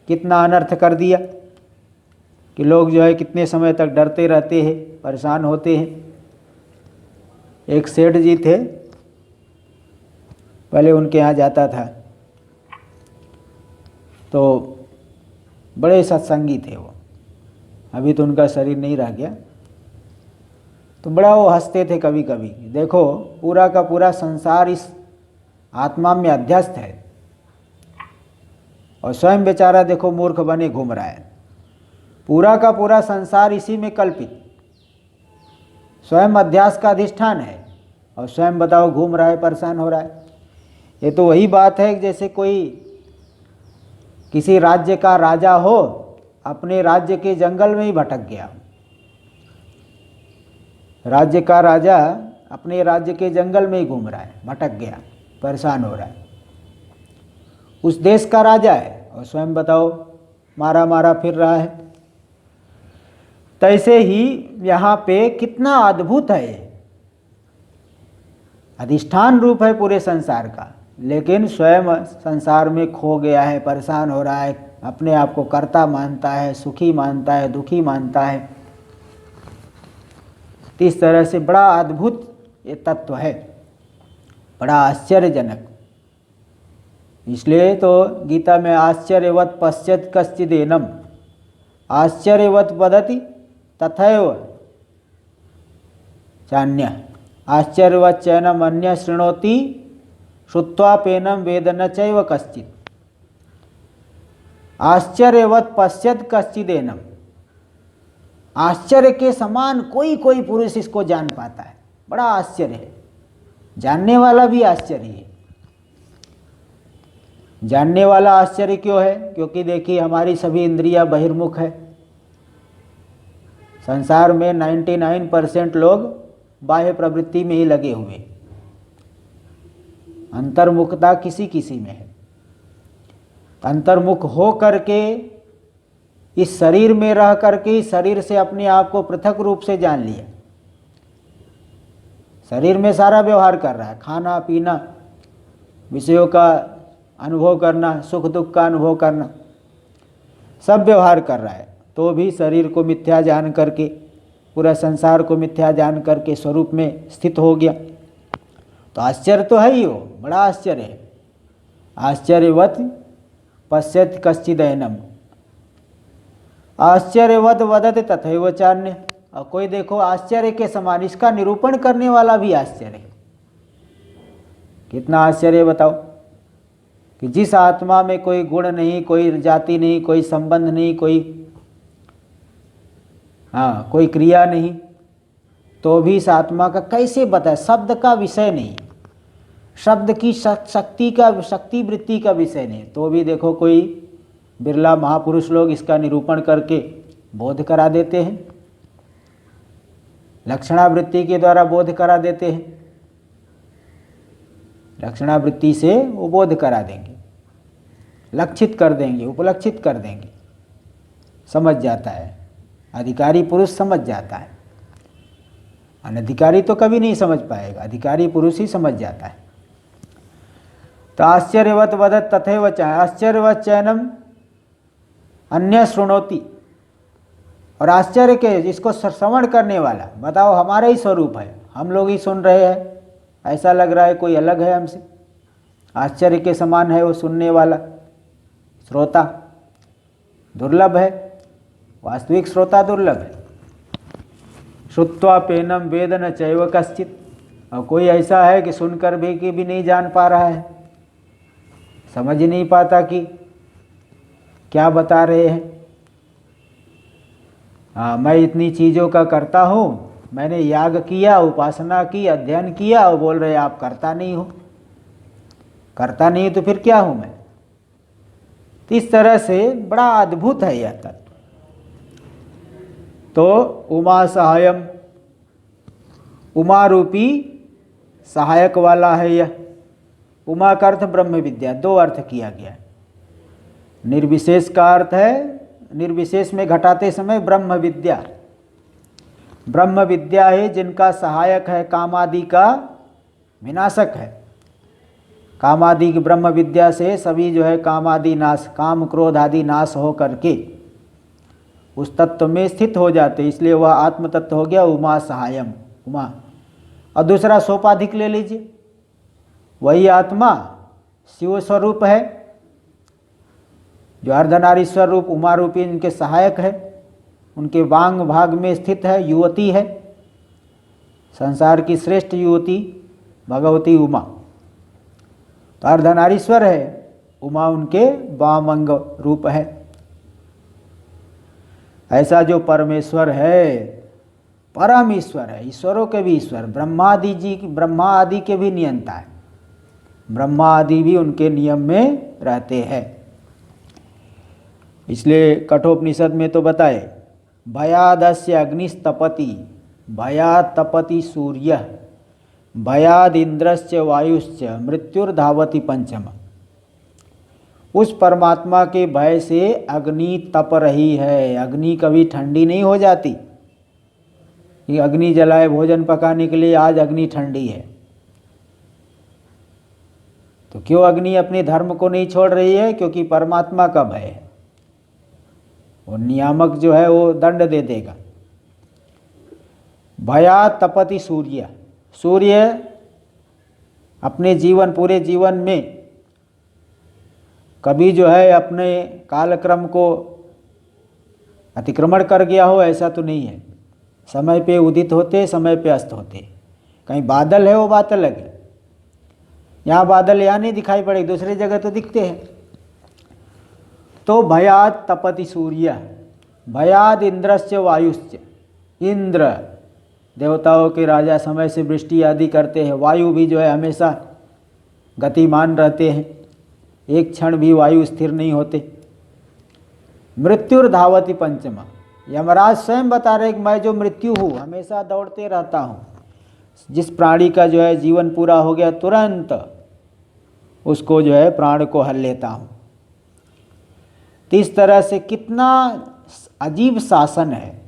कितना अनर्थ कर दिया कि लोग जो है कितने समय तक डरते रहते हैं, परेशान होते हैं। एक सेठ जी थे, पहले उनके यहाँ जाता था, तो बड़े सत्संगी थे वो। अभी तो उनका शरीर नहीं रह गया, तो बड़ा वो हंसते थे कभी कभी। देखो पूरा का पूरा संसार इस आत्मा में अध्यस्त है और स्वयं बेचारा देखो मूर्ख बने घूम रहा है। पूरा का पूरा संसार इसी में कल्पित, स्वयं अध्यास का अधिष्ठान है और स्वयं बताओ घूम रहा है, परेशान हो रहा है। ये तो वही बात है जैसे कोई किसी राज्य का राजा हो, अपने राज्य के जंगल में ही भटक गया। राज्य का राजा अपने राज्य के जंगल में ही घूम रहा है, भटक गया, परेशान हो रहा है। उस देश का राजा है और स्वयं बताओ मारा मारा फिर रहा है। तैसे ही यहाँ पे कितना अद्भुत है ये, अधिष्ठान रूप है पूरे संसार का, लेकिन स्वयं संसार में खो गया है, परेशान हो रहा है, अपने आप को कर्ता मानता है, सुखी मानता है, दुखी मानता है। इस तरह से बड़ा अद्भुत ये तत्व है, बड़ा आश्चर्यजनक। इसलिए तो गीता में आश्चर्यवत पश्यत कश्चिदेनम, आश्चर्यवत वदति तथैव चान्य, आश्चर्यवत चैनम अन्य शृणोति श्रुत्वापेनम वेद न चैव कश्चित्। आश्चर्यवत पश्यत कश्चिदेनम, आश्चर्य के समान कोई कोई पुरुष इसको जान पाता है। बड़ा आश्चर्य है, जानने वाला भी आश्चर्य है। जानने वाला आश्चर्य क्यों है? क्योंकि देखिए हमारी सभी इंद्रियां बहिर्मुख है। संसार में 99% लोग बाह्य प्रवृत्ति में ही लगे हुए, अंतर्मुखता किसी किसी में है। अंतर्मुख हो करके इस शरीर में रह करके इस शरीर से अपने आप को पृथक रूप से जान लिया, शरीर में सारा व्यवहार कर रहा है, खाना पीना, विषयों का अनुभव करना, सुख दुख का अनुभव करना, सब व्यवहार कर रहा है, तो भी शरीर को मिथ्या जान करके, पूरा संसार को मिथ्या जान करके स्वरूप में स्थित हो गया। तो आश्चर्य तो है ही, वो बड़ा आश्चर्य है। आश्चर्यवत पश्यत कश्चिदयनम, आश्चर्यवत वदत तथैव चान्य। और कोई देखो आश्चर्य के समान, इसका निरूपण करने वाला भी आश्चर्य है। कितना आश्चर्य बताओ कि जिस आत्मा में कोई गुण नहीं, कोई जाति नहीं, कोई संबंध नहीं, कोई क्रिया नहीं, तो भी इस आत्मा का कैसे बताए? शब्द का विषय नहीं, शब्द की शक्ति वृत्ति का विषय नहीं, तो भी देखो कोई बिरला महापुरुष लोग इसका निरूपण करके बोध करा देते हैं, लक्षणावृत्ति के द्वारा बोध करा देते हैं। लक्षणावृत्ति से वो बोध करा देंगे, लक्षित कर देंगे, उपलक्षित कर देंगे, समझ जाता है। अधिकारी पुरुष समझ जाता है, अनधिकारी तो कभी नहीं समझ पाएगा, अधिकारी पुरुष ही समझ जाता है। तो आश्चर्यवत वदत तथैव चान्य, आश्चर्यवत चैनम अन्य शृणोति। और आश्चर्य के जिसको श्रवण करने वाला, बताओ हमारा ही स्वरूप है, हम लोग ही सुन रहे हैं, ऐसा लग रहा है कोई अलग है हमसे। आश्चर्य के समान है वो सुनने वाला श्रोता, दुर्लभ है, वास्तविक श्रोता दुर्लभ है। श्रुत्वा पेनम वेद न चैव कश्चित, और कोई ऐसा है कि सुनकर भी नहीं जान पा रहा है, समझ नहीं पाता कि क्या बता रहे हैं। मैं इतनी चीज़ों का करता हूँ, मैंने याग किया, उपासना की, अध्ययन किया, और बोल रहे आप करता नहीं हो। करता नहीं तो फिर क्या हूँ मैं? तो इस तरह से बड़ा अद्भुत है यह तत्व। तो उमा सहायम, उमा रूपी सहायक वाला है यह। उमा का अर्थ ब्रह्म विद्या, दो अर्थ किया गया। निर्विशेष का अर्थ है, निर्विशेष में घटाते समय ब्रह्म विद्या, ब्रह्म विद्या है जिनका सहायक है, कामादि का विनाशक है। कामादि की ब्रह्म विद्या से सभी जो है कामादि नाश, काम क्रोध आदि नाश हो करके उस तत्व में स्थित हो जाते, इसलिए वह आत्म तत्व हो गया उमा सहायम, उमा। और दूसरा सोपाधिक ले लीजिए, वही आत्मा शिव स्वरूप है, जो अर्धनारीश्वर रूप उमा रूपी इनके सहायक है, उनके वांग भाग में स्थित है, युवती है, संसार की श्रेष्ठ युवती भगवती उमा। तो अर्धनारीश्वर है, उमा उनके वाम अंग रूप है। ऐसा जो परमेश्वर है, परम ईश्वर है, ईश्वरों के भी ईश्वर, ब्रह्मा आदि के भी नियंता है, ब्रह्मा आदि भी उनके नियम में रहते हैं। इसलिए कठोपनिषद में तो बताए, भयादस्य अग्निस्तपति, भयात् तपति सूर्य, भयाद इंद्रश्च वायुश्च, मृत्युर्धावति पंचम। उस परमात्मा के भय से अग्नि तप रही है। अग्नि कभी ठंडी नहीं हो जाती। ये अग्नि जलाए भोजन पकाने के लिए, आज अग्नि ठंडी है, तो क्यों अग्नि अपने धर्म को नहीं छोड़ रही है? क्योंकि परमात्मा का भय है, वो नियामक जो है वो दंड दे देगा। भया तपति सूर्य, सूर्य अपने जीवन, पूरे जीवन में कभी जो है अपने कालक्रम को अतिक्रमण कर गया हो, ऐसा तो नहीं है। समय पे उदित होते, समय पे अस्त होते। कहीं बादल है वो बात अलग है, यहाँ बादल यहाँ नहीं दिखाई पड़े, दूसरी जगह तो दिखते हैं। तो भयाद तपति सूर्य, भयाद इंद्रश्च वायुश्च, इंद्र देवताओं के राजा समय से वृष्टि आदि करते हैं। वायु भी जो है हमेशा गतिमान रहते हैं, एक क्षण भी वायु स्थिर नहीं होते। मृत्युर्धावति पंचमा, यमराज स्वयं बता रहे कि मैं जो मृत्यु हूँ हमेशा दौड़ते रहता हूँ। जिस प्राणी का जो है जीवन पूरा हो गया, तुरंत उसको जो है प्राण को हल लेता हूँ। तो इस तरह से कितना अजीब शासन है,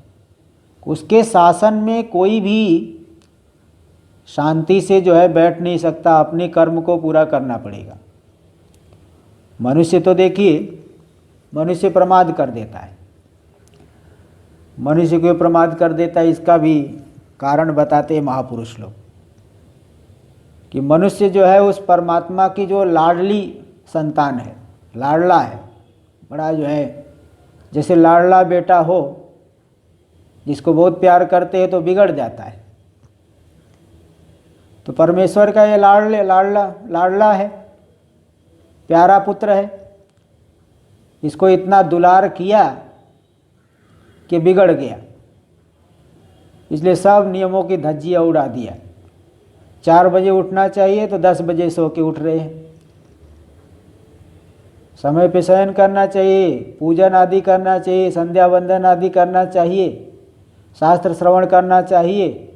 उसके शासन में कोई भी शांति से जो है बैठ नहीं सकता, अपने कर्म को पूरा करना पड़ेगा। मनुष्य तो देखिए, मनुष्य प्रमाद कर देता है। मनुष्य को प्रमाद कर देता है, इसका भी कारण बताते हैं महापुरुष लोग कि मनुष्य जो है उस परमात्मा की जो लाडली संतान है, लाडला है, बड़ा जो है, जैसे लाडला बेटा हो जिसको बहुत प्यार करते हैं तो बिगड़ जाता है। तो परमेश्वर का ये लाडला है, प्यारा पुत्र है, इसको इतना दुलार किया कि बिगड़ गया, इसलिए सब नियमों की धज्जियाँ उड़ा दिया। 4 बजे उठना चाहिए तो 10 बजे सो के उठ रहे हैं। समय पे शयन करना चाहिए, पूजन आदि करना चाहिए, संध्या वंदन आदि करना चाहिए, शास्त्र श्रवण करना चाहिए,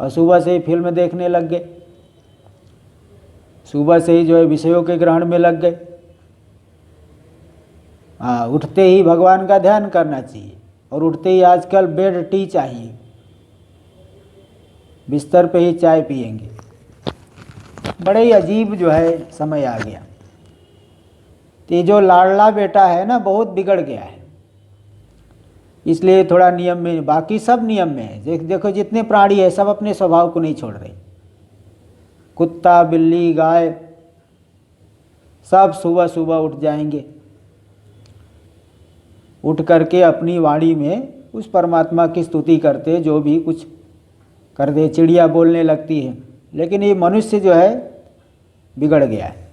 और सुबह से ही फिल्म देखने लग गए, सुबह से ही जो है विषयों के ग्रहण में लग गए। हाँ, उठते ही भगवान का ध्यान करना चाहिए, और उठते ही आजकल बेड टी चाहिए, बिस्तर पे ही चाय पिएंगे। बड़े ही अजीब जो है समय आ गया। तो ये जो लाडला बेटा है ना, बहुत बिगड़ गया है, इसलिए थोड़ा नियम में, बाकी सब नियम में है। देखो जितने प्राणी है सब अपने स्वभाव को नहीं छोड़ रहे। कुत्ता, बिल्ली, गाय सब सुबह सुबह उठ जाएंगे, उठ करके अपनी वाणी में उस परमात्मा की स्तुति करते, जो भी कुछ कर दे। चिड़िया बोलने लगती है, लेकिन ये मनुष्य जो है बिगड़ गया है।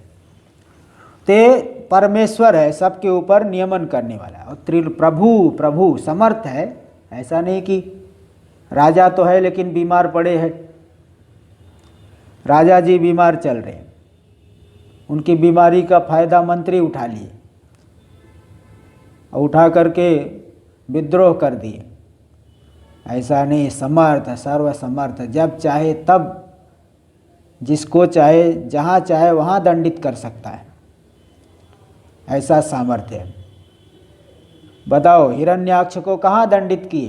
ते परमेश्वर है, सबके ऊपर नियमन करने वाला, और प्रभु समर्थ है। ऐसा नहीं कि राजा तो है लेकिन बीमार पड़े हैं। राजा जी बीमार चल रहे हैं, उनकी बीमारी का फायदा मंत्री उठा लिए, और उठा करके विद्रोह कर दिए। ऐसा नहीं, समर्थ, सर्वसमर्थ, जब चाहे तब जिसको चाहे जहाँ चाहे वहाँ दंडित कर सकता है, ऐसा सामर्थ्य है। बताओ, हिरण्याक्ष को कहाँ दंडित किए?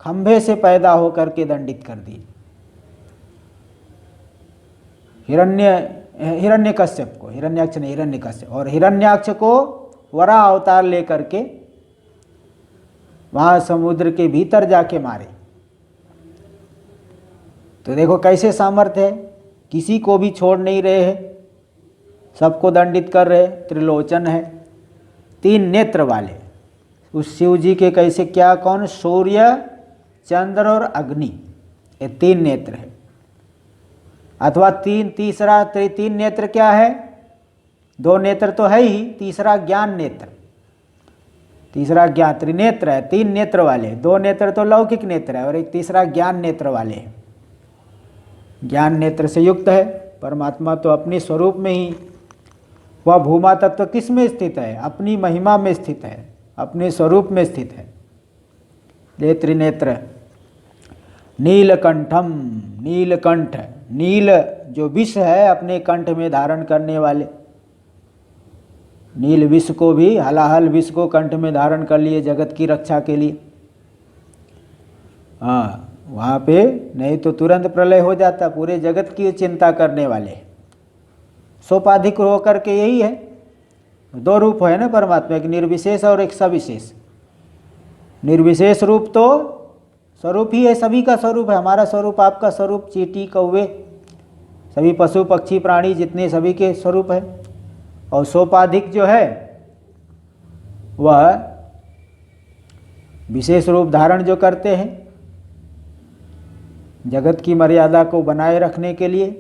खंभे से पैदा होकर के दंडित कर दिए। हिरण्यकश्यप को, हिरण्याक्ष ने हिरण्यकश्यप, और हिरण्याक्ष को वराह अवतार लेकर के वहाँ समुद्र के भीतर जाके मारे। तो देखो कैसे सामर्थ्य है, किसी को भी छोड़ नहीं रहे हैं, सबको दंडित कर रहे। त्रिलोचन है, 3 नेत्र वाले उस शिव जी के। कैसे, क्या, कौन? सूर्य, चंद्र और अग्नि, ये 3 नेत्र है। अथवा तीन नेत्र क्या है? 2 नेत्र तो है ही, तीसरा ज्ञान नेत्र, तीसरा ज्ञान, त्रिनेत्र है, 3 नेत्र वाले। 2 नेत्र तो लौकिक नेत्र है और एक तीसरा ज्ञान नेत्र वाले है। ज्ञान नेत्र से युक्त है परमात्मा, तो अपने स्वरूप में ही वह भूमा तत्व किस में स्थित है? अपनी महिमा में स्थित है, अपने स्वरूप में स्थित है। ये त्रिनेत्र। नीलकंठम, नीलकंठ, नील जो विष है अपने कंठ में धारण करने वाले, नील विष को भी, हलाहल विष को कंठ में धारण कर लिए जगत की रक्षा के लिए। हाँ, वहाँ पे नहीं तो तुरंत प्रलय हो जाता। पूरे जगत की चिंता करने वाले, सोपाधिक होकर के यही है। 2 रूप है ना परमात्मा, एक निर्विशेष और एक सविशेष। निर्विशेष रूप तो स्वरूप ही है, सभी का स्वरूप है। हमारा स्वरूप, आपका स्वरूप, चींटी, कौवे, सभी पशु पक्षी प्राणी जितने, सभी के स्वरूप है। और सोपाधिक जो है वह विशेष रूप धारण जो करते हैं जगत की मर्यादा को बनाए रखने के लिए,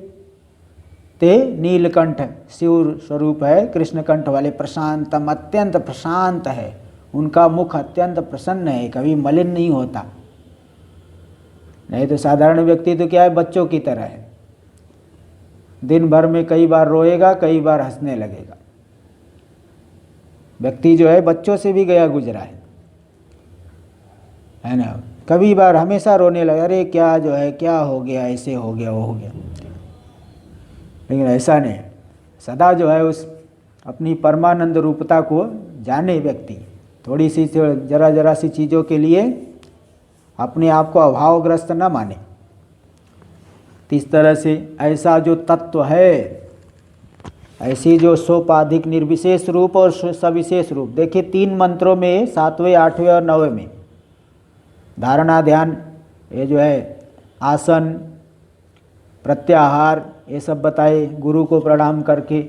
ते नीलकंठ शिव स्वरूप है। कृष्णकंठ वाले प्रशांतम, अत्यंत प्रशांत है, उनका मुख अत्यंत प्रसन्न है, कभी मलिन नहीं होता। नहीं तो साधारण व्यक्ति तो क्या है, बच्चों की तरह है, दिन भर में कई बार रोएगा, कई बार हंसने लगेगा। व्यक्ति जो है बच्चों से भी गया गुजरा है ना। कभी बार हमेशा रोने लगा, अरे क्या जो है, क्या हो गया, ऐसे हो गया, वो हो गया। लेकिन ऐसा नहीं, सदा जो है उस अपनी परमानंद रूपता को जाने व्यक्ति। थोड़ी सी जरा सी चीज़ों के लिए अपने आप को अभावग्रस्त न माने। तो इस तरह से ऐसा जो तत्व है, ऐसी जो सोपाधिक निर्विशेष रूप और सविशेष रूप, देखिए 3 मंत्रों में 7वें 8वें और 9वें में धारणा ध्यान, ये जो है आसन प्रत्याहार, ये सब बताए। गुरु को प्रणाम करके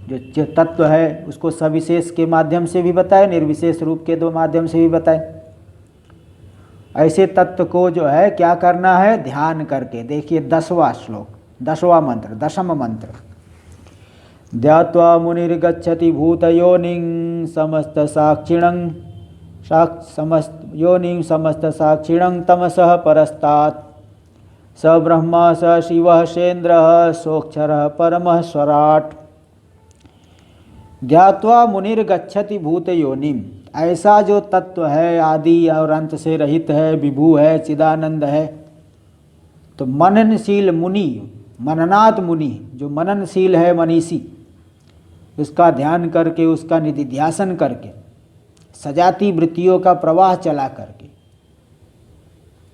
जो तत्व है उसको सविशेष के माध्यम से भी बताए, निर्विशेष रूप के 2 माध्यम से भी बताए। ऐसे तत्व को जो है क्या करना है, ध्यान करके। देखिए 10वां श्लोक, 10वां मंत्र, 10वां मंत्र, ध्यात्वा मुनिर्गच्छति भूतयोनिं समस्त साक्षिणं समस्त योनिं समस्त साक्षिणं तमसः परस्तात् स ब्रह्मा स शिवः सेन्द्रः सोऽक्षरः परमः स्वराट्। ध्यात्वा मुनिर्गच्छति भूतयोनिं, ऐसा जो तत्व है आदि और अंत से रहित है, विभू है, चिदानंद है, तो मननशील मुनि, मननात् मुनि, जो मननशील है मनीषी, उसका ध्यान करके, उसका निधिध्यासन करके, सजाती वृत्तियों का प्रवाह चला करके।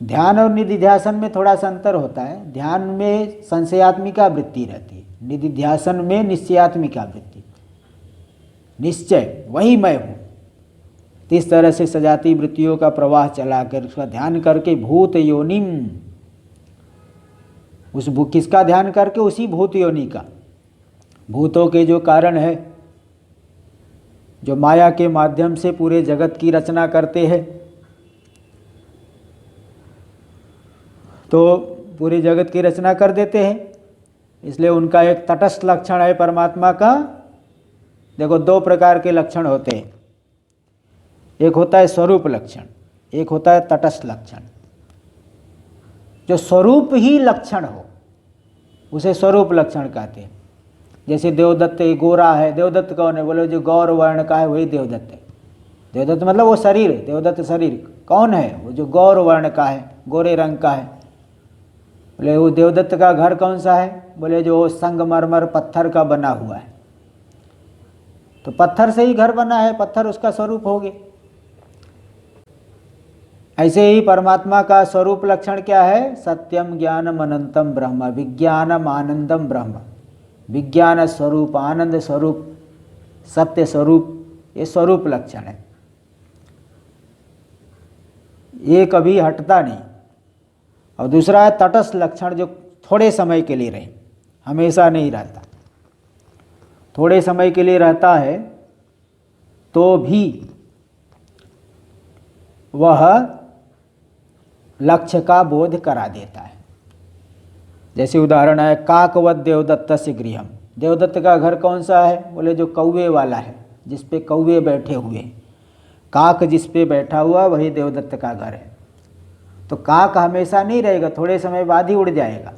ध्यान और निधिध्यासन में थोड़ा सा अंतर होता है। ध्यान में संशयात्मिका वृत्ति रहती है, निधिध्यासन में निश्चयात्मिका वृत्ति, निश्चय वही मैं हूँ। इस तरह से सजाती वृत्तियों का प्रवाह चला कर उसका ध्यान करके भूत योनिम, उस किसका ध्यान करके, उसी भूत योनि का, भूतों के जो कारण है, जो माया के माध्यम से पूरे जगत की रचना करते हैं, तो पूरे जगत की रचना कर देते हैं, इसलिए उनका एक तटस्थ लक्षण है परमात्मा का। देखो 2 प्रकार के लक्षण होते हैं, एक होता है स्वरूप लक्षण, एक होता है तटस्थ लक्षण। जो स्वरूप ही लक्षण हो उसे स्वरूप लक्षण कहते हैं। जैसे देवदत्त गोरा है, देवदत्त कौन है, बोले जो गौर वर्ण का है वही देवदत्त है। देवदत्त मतलब वो शरीर, देवदत्त शरीर कौन है, वो जो गौर वर्ण का है, गोरे रंग का है। बोले वो देवदत्त का घर कौन सा है, बोले जो संगमरमर पत्थर का बना हुआ है। तो पत्थर से ही घर बना है, पत्थर उसका स्वरूप हो गया। ऐसे ही परमात्मा का स्वरूप लक्षण क्या है, सत्यम ज्ञानम अनंतम ब्रह्म, विज्ञानम आनंदम ब्रह्म। विज्ञान स्वरूप, आनंद स्वरूप, सत्य स्वरूप, ये स्वरूप लक्षण है। ये कभी हटता नहीं। और दूसरा है तटस्थ लक्षण, जो थोड़े समय के लिए रहे, हमेशा नहीं रहता। थोड़े समय के लिए रहता है तो भी वह लक्ष्य का बोध करा देता है। जैसे उदाहरण है काकवत देवदत्तस्य गृहम। देवदत्त का घर कौन सा है, बोले जो कौवे वाला है, जिस पे कौवे बैठे हुए हैं। काक जिस पे बैठा हुआ वही देवदत्त का घर है। तो काक हमेशा नहीं रहेगा, थोड़े समय बाद ही उड़ जाएगा,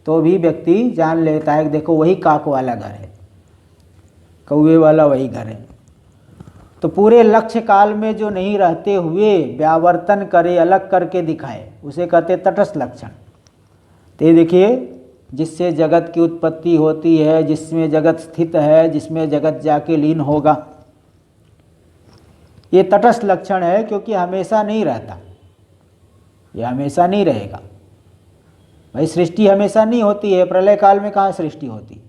तो भी व्यक्ति जान लेता है कि देखो वही काक वाला घर है, कौवे वाला वही घर है। तो पूरे लक्ष्य काल में जो नहीं रहते हुए व्यावर्तन करे, अलग करके दिखाए, उसे कहते तटस्थ लक्षण। तो देखिए, जिससे जगत की उत्पत्ति होती है, जिसमें जगत स्थित है, जिसमें जगत जाके लीन होगा, ये तटस्थ लक्षण है, क्योंकि हमेशा नहीं रहता, ये हमेशा नहीं रहेगा। भाई सृष्टि हमेशा नहीं होती है, प्रलय काल में कहाँ सृष्टि होती,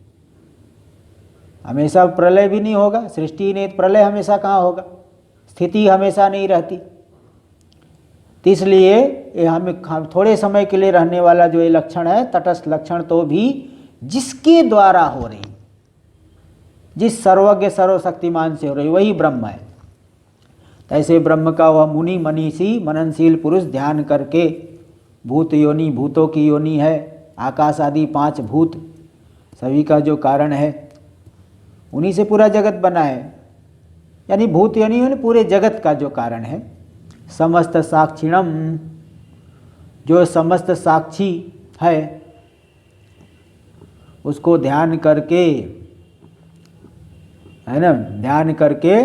हमेशा प्रलय भी नहीं होगा। सृष्टि नहीं, प्रलय हमेशा कहाँ होगा, स्थिति हमेशा नहीं रहती। तो इसलिए ये हम थोड़े समय के लिए रहने वाला जो ये लक्षण है तटस्थ लक्षण, तो भी जिसके द्वारा हो रही, जिस सर्वज्ञ सर्वशक्तिमान से हो रही, वही ब्रह्म है। ऐसे ब्रह्म का वह मुनि मनीषी मननशील पुरुष ध्यान करके, भूत योनि, भूतों की योनि है, आकाश आदि 5 भूत सभी का जो कारण है, उन्हीं से पूरा जगत बना है। यानी भूत योनि पूरे जगत का जो कारण है। समस्त साक्षिणम, जो समस्त साक्षी है, उसको ध्यान करके, है ना, ध्यान करके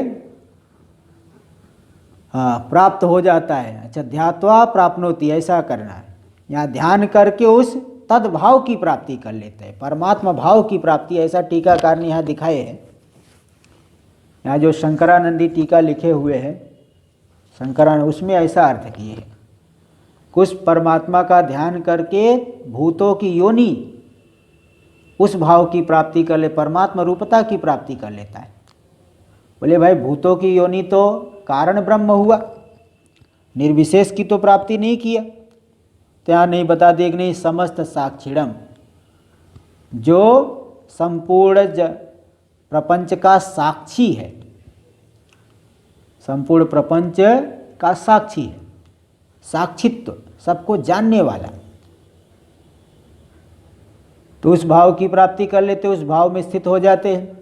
प्राप्त हो जाता है। अच्छा, ध्यात्वा प्राप्नोति, ऐसा करना है। यहाँ ध्यान करके उस तद्भाव की प्राप्ति कर लेते हैं, परमात्मा भाव की प्राप्ति। ऐसा टीकाकार ने यहाँ दिखाए है। यहाँ जो शंकरानंदी टीका लिखे हुए हैं, शंकरानंद, उसमें ऐसा अर्थ किए हैं। कुछ परमात्मा का ध्यान करके भूतों की योनि उस भाव की प्राप्ति कर ले, परमात्मा रूपता की प्राप्ति कर लेता है। बोले भाई भूतों की योनि तो कारण ब्रह्म हुआ, निर्विशेष की तो प्राप्ति नहीं किया। तो यहाँ नहीं बता दिए कि नहीं, समस्त साक्षिणम, जो संपूर्ण प्रपंच का साक्षी है, संपूर्ण प्रपंच का साक्षी है, साक्षित्व, सबको जानने वाला, तो उस भाव की प्राप्ति कर लेते, उस भाव में स्थित हो जाते हैं।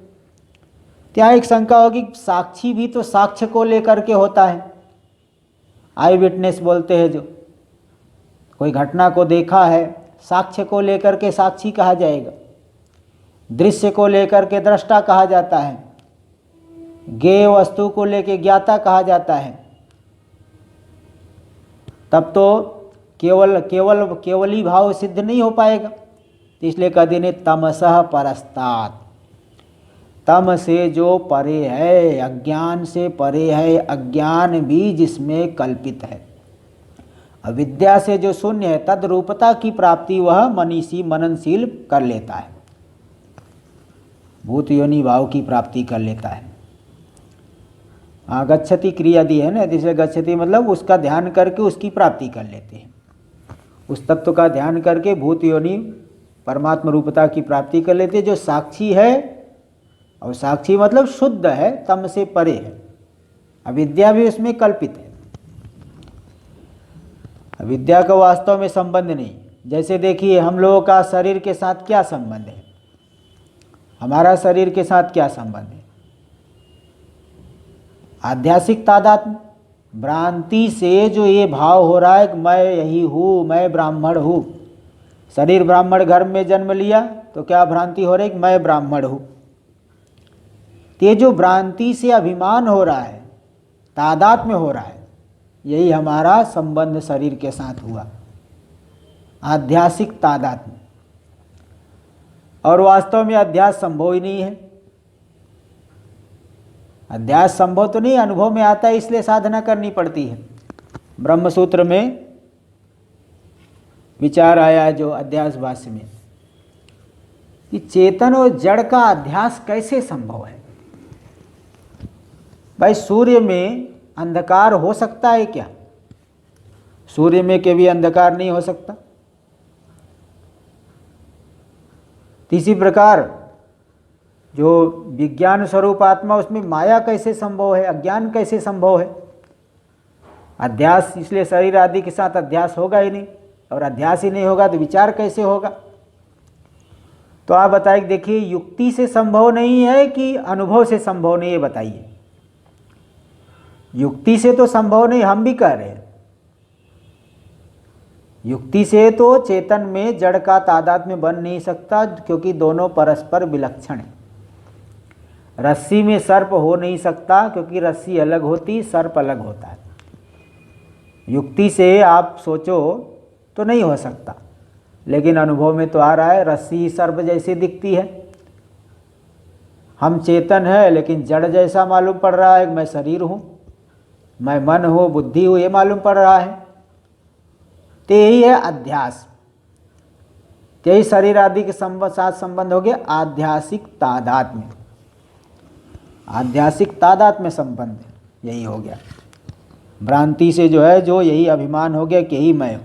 क्या एक शंका होगी, साक्षी भी तो साक्ष्य को लेकर के होता है। आई विटनेस बोलते हैं, जो कोई घटना को देखा है, साक्ष्य को लेकर के साक्षी कहा जाएगा, दृश्य को लेकर के दृष्टा कहा जाता है, ज्ञेय वस्तु को लेकर ज्ञाता कहा जाता है। तब तो केवली भाव सिद्ध नहीं हो पाएगा। इसलिए कहते ने तमसः परस्तात्, तम से जो परे है, अज्ञान से परे है, अज्ञान भी जिसमें कल्पित है, अविद्या से जो शून्य है, तद रूपता की प्राप्ति वह मनीषी मननशील कर लेता है, भूत योनि भाव की प्राप्ति कर लेता है। गच्छति क्रिया दी है ना, जिसे गच्छति मतलब उसका ध्यान करके उसकी प्राप्ति कर लेते हैं, उस तत्व का ध्यान करके भूत योनि परमात्मा रूपता की प्राप्ति कर लेते हैं, जो साक्षी है। और साक्षी मतलब शुद्ध है, तम से परे है, अविद्या भी उसमें कल्पित है, अविद्या का वास्तव में संबंध नहीं। जैसे देखिए हम लोगों का शरीर के साथ क्या संबंध है, हमारा शरीर के साथ क्या संबंध है, आध्यात्मिक तादात्म्य, भ्रांति से जो ये भाव हो रहा है कि मैं यही हूँ, मैं ब्राह्मण हूँ। शरीर ब्राह्मण घर में जन्म लिया तो क्या भ्रांति हो रही है कि मैं ब्राह्मण हूँ। ये जो भ्रांति से अभिमान हो रहा है, तादात्म्य हो रहा है, यही हमारा संबंध शरीर के साथ हुआ, आध्यात्मिक तादात्म्य। और वास्तव में अध्यास संभव ही नहीं है, अध्यास संभव तो नहीं, अनुभव में आता है, इसलिए साधना करनी पड़ती है। ब्रह्मसूत्र में विचार आया है जो अध्यास भाष्य में, कि चेतन और जड़ का अध्यास कैसे संभव है। भाई सूर्य में अंधकार हो सकता है क्या? सूर्य में कभी अंधकार नहीं हो सकता। इसी प्रकार जो विज्ञान स्वरूप आत्मा, उसमें माया कैसे संभव है, अज्ञान कैसे संभव है। अध्यास, इसलिए शरीर आदि के साथ अध्यास होगा ही नहीं, और अध्यास ही नहीं होगा तो विचार कैसे होगा। तो आप बताइए, देखिए युक्ति से संभव नहीं है कि अनुभव से संभव नहीं है, बताइए। युक्ति से तो संभव नहीं, हम भी कह रहे हैं। युक्ति से तो चेतन में जड़ का तादात्म्य बन नहीं सकता, क्योंकि दोनों परस्पर विलक्षण है। रस्सी में सर्प हो नहीं सकता, क्योंकि रस्सी अलग होती, सर्प अलग होता है। युक्ति से आप सोचो तो नहीं हो सकता, लेकिन अनुभव में तो आ रहा है, रस्सी सर्प जैसी दिखती है। हम चेतन है, लेकिन जड़ जैसा मालूम पड़ रहा है, मैं शरीर हूँ, मैं मन हूँ, बुद्धि हूँ, ये मालूम पड़ रहा है। तो यही है अध्यास, यही शरीर आदि के साथ संबंध हो गया आध्यासिक तादात्म्य, आध्यासिक तादात्म्य संबंध यही हो गया। भ्रांति से जो है, जो यही अभिमान हो गया कि यही मैं हूँ,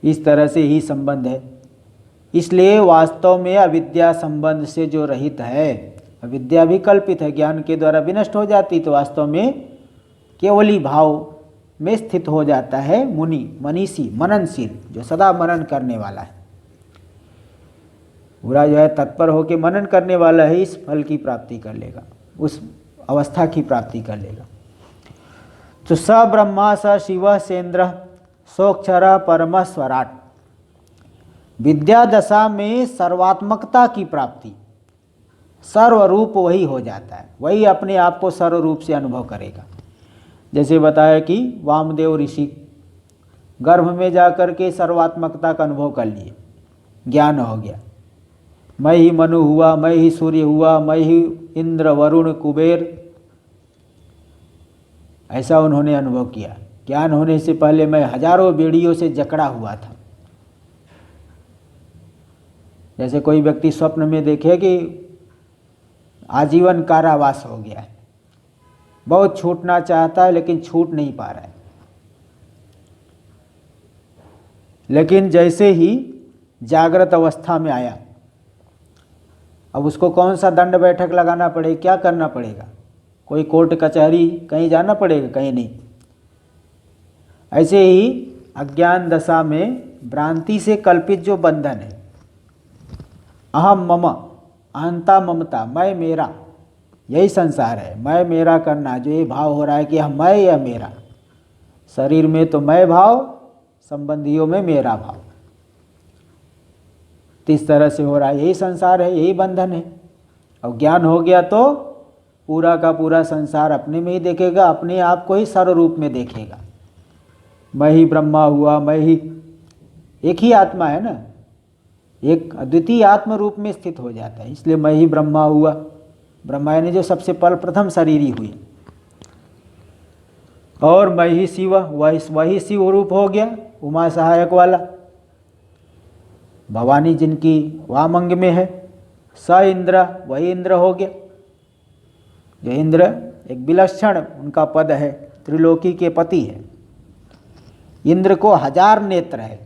इस तरह से ही संबंध है। इसलिए वास्तव में अविद्या संबंध से जो रहित है, अविद्या भी कल्पित है, ज्ञान के द्वारा विनष्ट हो जाती, तो वास्तव में केवली भाव में स्थित हो जाता है मुनि, मनीषी, मननशील, जो सदा मनन करने वाला है। पूरा जो है तत्पर होकर मनन करने वाला है, इस फल की प्राप्ति कर लेगा, उस अवस्था की प्राप्ति कर लेगा। तो स ब्रह्मा स शिव सेन्द्र सोक्षर परम स्वराट, विद्या दशा में सर्वात्मकता की प्राप्ति, सर्वरूप वही हो जाता है, वही अपने आप को सर्वरूप से अनुभव करेगा। जैसे बताया कि वामदेव ऋषि गर्भ में जाकर के सर्वात्मकता का अनुभव कर लिए, ज्ञान हो गया, मैं ही मनु हुआ, मैं ही सूर्य हुआ, मैं ही इंद्र वरुण कुबेर, ऐसा उन्होंने अनुभव किया। ज्ञान होने से पहले मैं हजारों बेड़ियों से जकड़ा हुआ था। जैसे कोई व्यक्ति स्वप्न में देखे कि आजीवन कारावास हो गया है, बहुत छूटना चाहता है लेकिन छूट नहीं पा रहा है। लेकिन जैसे ही जागृत अवस्था में आया, अब उसको कौन सा दंड बैठक लगाना पड़ेगा, क्या करना पड़ेगा? कोई कोर्ट कचहरी कहीं जाना पड़ेगा? कहीं नहीं। ऐसे ही अज्ञान दशा में भ्रांति से कल्पित जो बंधन है, अहम मम, अहंता ममता, मैं मेरा, यही संसार है। मैं मेरा करना, जो ये भाव हो रहा है कि हम मैं या मेरा, शरीर में तो मैं भाव, संबंधियों में मेरा भाव, तो इस तरह से हो रहा है। यही संसार है, यही बंधन है। और ज्ञान हो गया तो पूरा का पूरा संसार अपने में ही देखेगा, अपने आप को ही सर्व रूप में देखेगा। मैं ही ब्रह्मा हुआ, मैं ही, एक ही आत्मा है ना, एक अद्वितीय आत्म रूप में स्थित हो जाता है। इसलिए मैं ही ब्रह्मा हुआ, ब्रह्मा यानी जो सबसे प्रथम शरीर ही हुई। और मैं ही शिव, वही शिव रूप हो गया, उमा सहायक वाला। भवानी जिनकी वामंग में है, स इंद्र, वही इंद्र हो गया। जो इंद्र एक विलक्षण उनका पद है, त्रिलोकी के पति है। इंद्र को 1000 नेत्र है,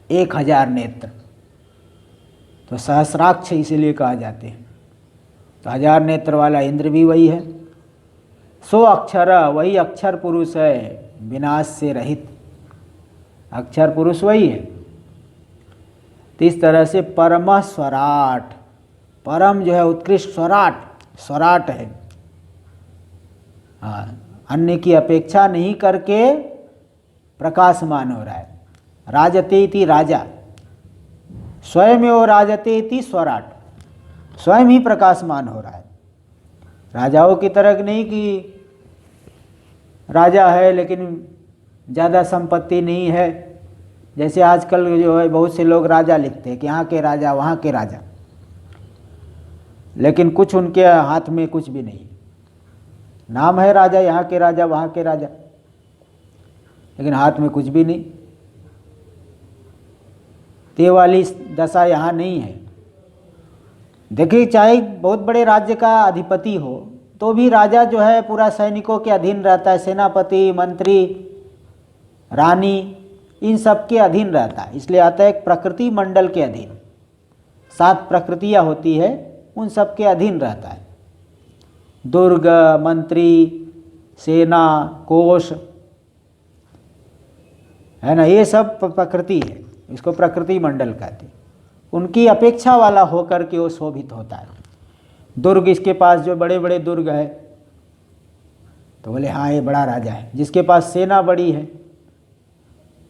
1000 नेत्र, तो सहस्राक्ष इसीलिए कहा जाते हैं। तो 1000 नेत्र वाला इंद्र भी वही है। सो अक्षर, वही अक्षर पुरुष है, विनाश से रहित अक्षर पुरुष वही है। तो इस तरह से परम स्वराट, परम जो है उत्कृष्ट स्वराट, स्वराट है। हाँ, अन्य की अपेक्षा नहीं करके प्रकाशमान हो रहा है। राजते इति राजा, स्वयं वो राजते इति स्वराट, स्वयं ही प्रकाशमान हो रहा है। राजाओं की तरह नहीं कि राजा है लेकिन ज़्यादा संपत्ति नहीं है। जैसे आजकल जो है बहुत से लोग राजा लिखते हैं कि यहाँ के राजा, वहाँ के राजा, लेकिन कुछ उनके हाथ में कुछ भी नहीं। नाम है राजा, यहाँ के राजा, वहाँ के राजा, लेकिन हाथ में कुछ भी नहीं। ते वाली दशा यहाँ नहीं है। देखिए, चाहे बहुत बड़े राज्य का अधिपति हो तो भी राजा जो है पूरा सैनिकों के अधीन रहता है। सेनापति, मंत्री, रानी, इन सब के अधीन रहता है। इसलिए आता है एक प्रकृति मंडल के अधीन, 7 प्रकृतियाँ होती है, उन सब के अधीन रहता है। दुर्ग, मंत्री, सेना, कोष है ना, ये सब प्रकृति है, इसको प्रकृति मंडल कहते हैं। उनकी अपेक्षा वाला होकर के वो शोभित होता है। दुर्ग, इसके पास जो बड़े बड़े दुर्ग है तो बोले हाँ ये बड़ा राजा है। जिसके पास सेना बड़ी है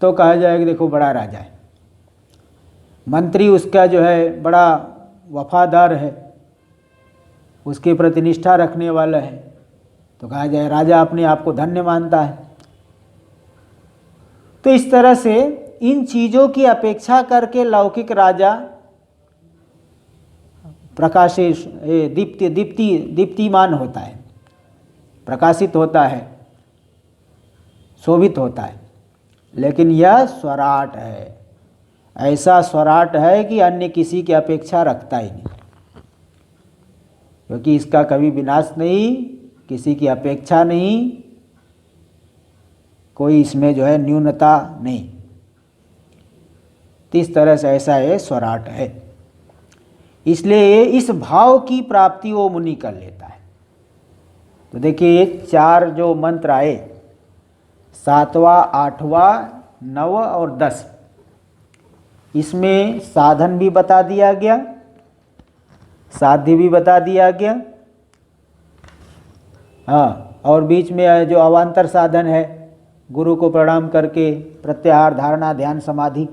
तो कहा जाएगा देखो बड़ा राजा है। मंत्री उसका जो है बड़ा वफादार है, उसके प्रति निष्ठा रखने वाला है, तो कहा जाए राजा अपने आप को धन्य मानता है। तो इस तरह से इन चीज़ों की अपेक्षा करके लौकिक राजा दीप्तिमान होता है, प्रकाशित होता है, शोभित होता है। लेकिन यह स्वराट है, ऐसा स्वराट है कि अन्य किसी की अपेक्षा रखता ही नहीं, क्योंकि इसका कभी विनाश नहीं, किसी की अपेक्षा नहीं, कोई इसमें जो है न्यूनता नहीं। तो इस तरह से ऐसा ये स्वराट है। इसलिए इस भाव की प्राप्ति वो मुनि कर लेता है। तो देखिए ये 4 जो मंत्र आए, 7वां, 8वां, 9वां और 10, इसमें साधन भी बता दिया गया, साध्य भी बता दिया गया। हाँ, और बीच में जो अवान्तर साधन है, गुरु को प्रणाम करके प्रत्याहार, धारणा, ध्यान, समाधि,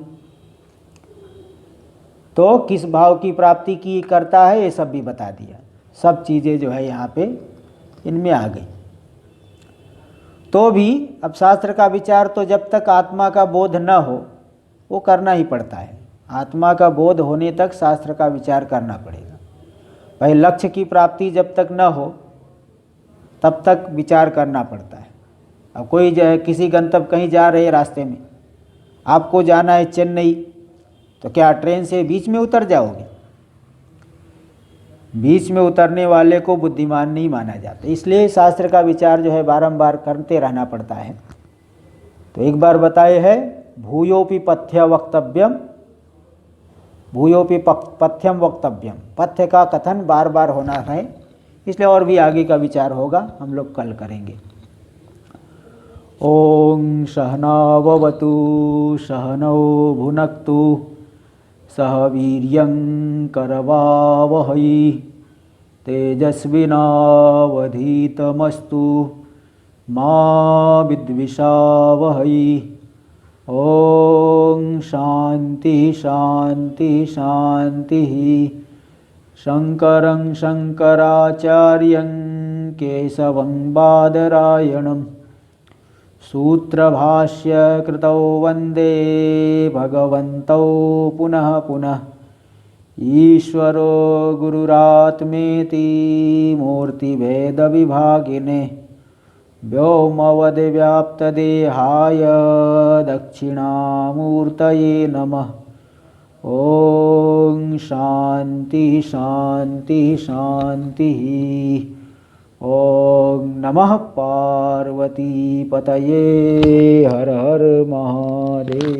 तो किस भाव की प्राप्ति की करता है ये सब भी बता दिया। सब चीज़ें जो है यहाँ पे इनमें आ गई। तो भी अब शास्त्र का विचार तो जब तक आत्मा का बोध न हो वो करना ही पड़ता है। आत्मा का बोध होने तक शास्त्र का विचार करना पड़ेगा। भाई लक्ष्य की प्राप्ति जब तक न हो तब तक विचार करना पड़ता है। अब कोई किसी गंतव्य कहीं जा रहे हैं रास्ते में, आपको जाना है चेन्नई, तो क्या ट्रेन से बीच में उतर जाओगे? बीच में उतरने वाले को बुद्धिमान नहीं माना जाता। इसलिए शास्त्र का विचार जो है बारंबार करते रहना पड़ता है। तो एक बार बताए है भूयोपि पथ्य वक्तव्यम, भूयोपि पथ्यम वक्तव्यम, पथ्य का कथन बार बार होना है। इसलिए और भी आगे का विचार होगा, हम लोग कल करेंगे। ओम सहनाववतु सहनौ भुनक्तु सह वीर्यं करवावहै तेजस्विनावधीतमस्तु मा विद्विषावहै। ओम शांति शांति शांति। शंकरं शंकराचार्यं केशवं बादरायणं सूत्रभाष्य कृतौ वंदे भगवन्तौ पुनः पुनः। ईश्वरो गुरुरात्मेति मूर्तिभेदविभागिने व्योमवद्व्याप्तदेहाय दक्षिणामूर्तये नमः। ओम शांति शांति शांति। ओम नमः पार्वती पतये। हर हर महादेव।